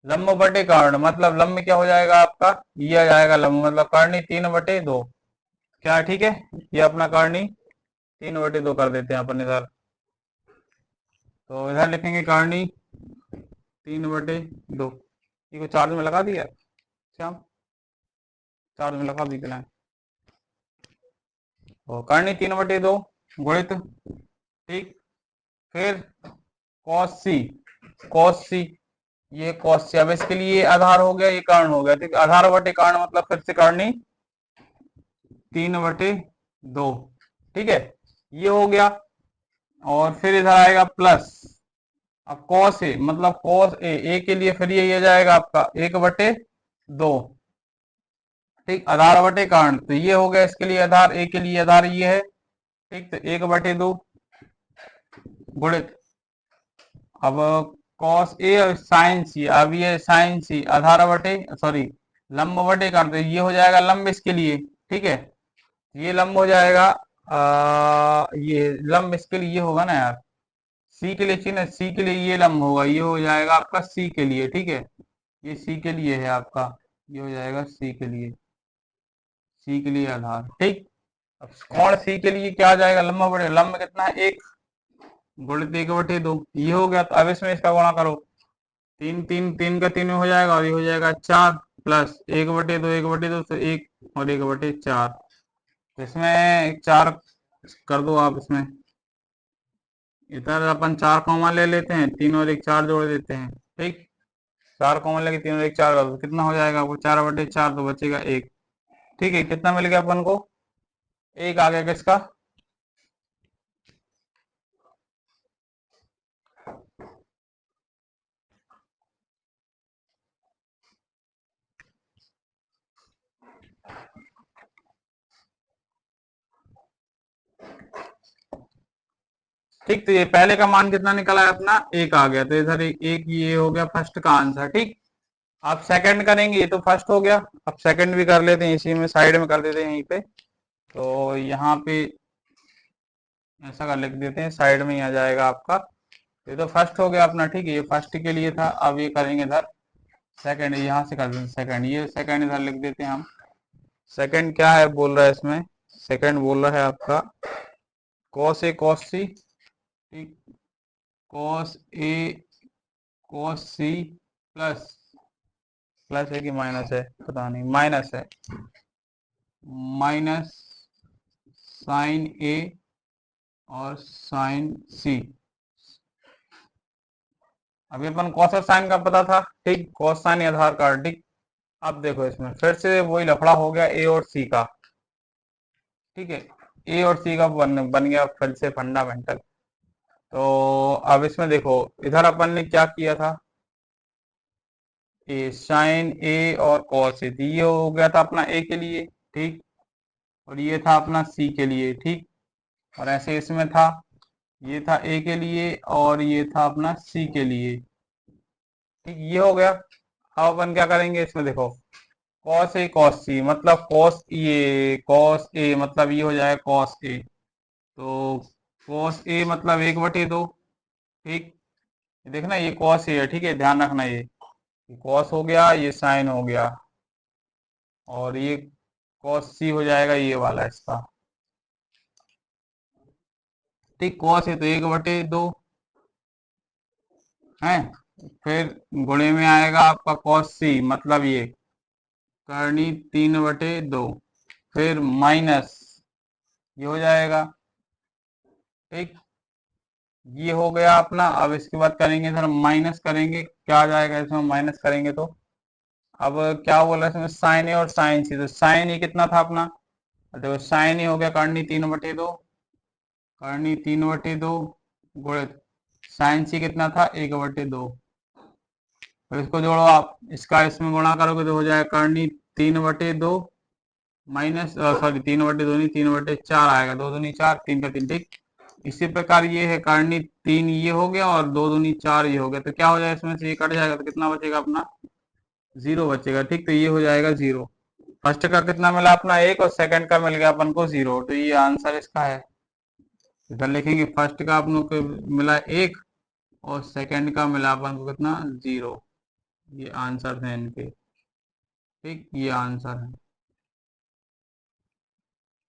लंब बटे कर्ण मतलब लंब क्या हो जाएगा आपका, ये आ जाएगा लंब, मतलब कर्णी 3/2। क्या, ठीक है, ये अपना कर्णी 3/2 कर देते हैं अपन इधर। तो इधर लिखेंगे कर्णी 3/2। ये को चार्ज में लगा दिया श्याम, चार्ज में लगा दी है। और कर्णी 3/2 गुणित, ठीक, फिर कॉस सी, कॉस सी, ये कॉस सी। अब इसके लिए आधार हो गया, ये कर्ण हो गया। ठीक, आधार बटे कर्ण मतलब फिर से कर्णी 3/2। ठीक है, ये हो गया। और फिर इधर आएगा प्लस, अब कॉस ए मतलब कॉस ए के लिए फिर ये आ जाएगा आपका 1/2। ठीक, आधार बटे कर्ण, तो ये हो गया इसके लिए आधार, ए के लिए आधार ये है। ठीक, तो 1/2 गुणित, अब कॉस ए और साइन सी, अब ये साइन सी आधार बटे सॉरी लंब बटे कर्ण, तो ये हो जाएगा लंब इसके लिए। ठीक है, ये लंब हो जाएगा, ये लंब इसके लिए होगा ना यार, सी के लिए चिन्ह, सी के लिए ये लंब होगा, ये हो जाएगा आपका सी के लिए। ठीक है, ये सी के लिए है आपका, ये हो जाएगा सी के लिए, सी के लिए आधार। ठीक, अब कोण सी के लिए क्या आ जाएगा, लंबा बटे लंब कितना है 1 गुणित 1/2, ये हो गया। तो अब इसमें इसका गुणा करो, 3 का 3 में हो जाएगा, और ये हो जाएगा 4 प्लस 1/2 1/2 तो 1 और 1/4। तो इसमें 4 कर दो आप इसमें। इधर अपन 4 कॉमा ले लेते हैं, 3 और 1 4 जोड़ देते हैं, ठीक। 4 कॉमा लेके 3 और 1 4 कर दो, कितना हो जाएगा वो 4/4, तो बचेगा 1। ठीक है, कितना मिल गया अपन को, 1 आ गया किसका, ठीक। तो ये पहले का मान कितना निकला है अपना, 1 आ गया, तो इधर एक ये हो गया फर्स्ट का आंसर, ठीक। आप सेकंड करेंगे, ये तो फर्स्ट हो गया, अब सेकंड भी कर लेते हैं, इसी में साइड में कर देते हैं यहीं पे। तो यहाँ पे ऐसा कर लिख देते हैं, साइड में ही आ जाएगा आपका। ये तो फर्स्ट हो गया अपना, ठीक है, ये फर्स्ट के लिए था। अब ये करेंगे इधर सेकंड, यहाँ से कर देते सेकंड, ये सेकंड इधर लिख देते हैं हम। सेकंड क्या है बोल रहा है इसमें, सेकंड बोल रहा है आपका कॉस ए कॉस सी, ठीक। Cos A cos C plus, plus है कि माइनस है पता नहीं, माइनस है, माइनस साइन ए और साइन सी। अभी अपन कॉस और साइन का पता था, ठीक, कॉस साइन आधार कार्ड, ठीक। अब देखो इसमें फिर से वही लफड़ा हो गया ए और सी का, ठीक है, ए और सी का बन गया फिर से फंडामेंटल। तो अब इसमें देखो, इधर अपन ने क्या किया था, ए साइन ए और कॉस ए, ये हो गया था अपना ए के लिए, ठीक, और ये था अपना सी के लिए, ठीक। और ऐसे इसमें था, ये था ए के लिए और ये था अपना सी के लिए, ठीक, ये हो गया। अब अपन क्या करेंगे इसमें देखो, कॉस ए कॉस सी मतलब कॉस ए मतलब ये हो जाएगा कॉस ए, तो कॉस ए मतलब 1/2, ठीक। देखना ये कॉस ए है, ठीक है, ध्यान रखना, ये कॉस हो गया, ये साइन हो गया, और ये कॉस सी हो जाएगा ये वाला इसका, ठीक। कॉस है तो 1/2 है, फिर गुणे में आएगा आपका कॉस सी मतलब ये करनी 3/2, फिर माइनस ये हो जाएगा, ठीक। ये हो गया अपना। अब इसके बाद करेंगे इधर माइनस करेंगे, क्या आ जाएगा इसमें माइनस करेंगे तो, अब क्या बोल रहा है इसमें साइन ए और साइन सी, तो साइन ए कितना था अपना, देखो साइन ए हो गया करनी 3/2, करनी 3/2 गुणे साइन सी कितना था 1/2, तो इसको जोड़ो आप, इसका इसमें गुणा करोगे तो हो जाएगा करनी 3/2 माइनस सॉरी 3/2 नहीं 3/4 आएगा, 2 दूनी 4 3 का 3, ठीक। इसी प्रकार ये है करनी 3 ये हो गया और 2 दूनी 4 ये हो गया, तो क्या हो जाएगा इसमें से ये कट जाएगा, तो कितना बचेगा अपना 0 बचेगा, ठीक। तो ये हो जाएगा 0। फर्स्ट का कितना मिला अपना 1 और सेकंड का मिल गया अपन को 0, तो ये आंसर इसका है। इधर लिखेंगे फर्स्ट का अपन को मिला 1 और सेकंड का मिला अपन को कितना 0, ये आंसर है इनके, ठीक, ये आंसर है।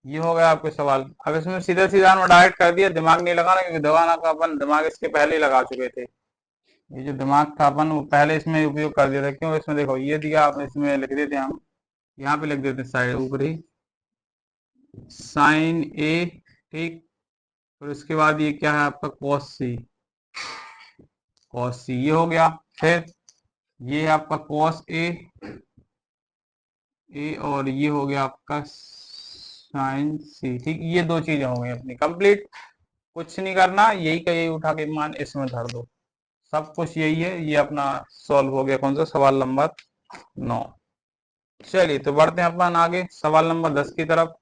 ये हो गया आपके सवाल। अब इसमें सीधा सीधा डायरेक्ट कर दिया, दिमाग नहीं लगाना, क्योंकि दबाना का अपन दिमाग इसके पहले ही लगा चुके थे। ये जो दिमाग था अपन वो पहले इसमें उपयोग कर दिया था, क्यों, इसमें देखो ये दिया, आप इसमें लिख देते हैं हम, यहाँ पे लिख देते हैं साइड ऊपर ही साइन ए, ठीक, और उसके बाद ये क्या है आपका कॉस सी, कॉस सी ये हो गया, फिर ये है आपका कॉस ए, और ये हो गया आपका साइन सी, ठीक। ये दो चीजें हो गई अपनी कंप्लीट, कुछ नहीं करना, यही का यही उठा के मान इसमें धर दो, सब कुछ यही है। ये अपना सॉल्व हो गया, कौन सा सवाल नंबर 9। चलिए तो बढ़ते हैं अपन आगे सवाल नंबर 10 की तरफ।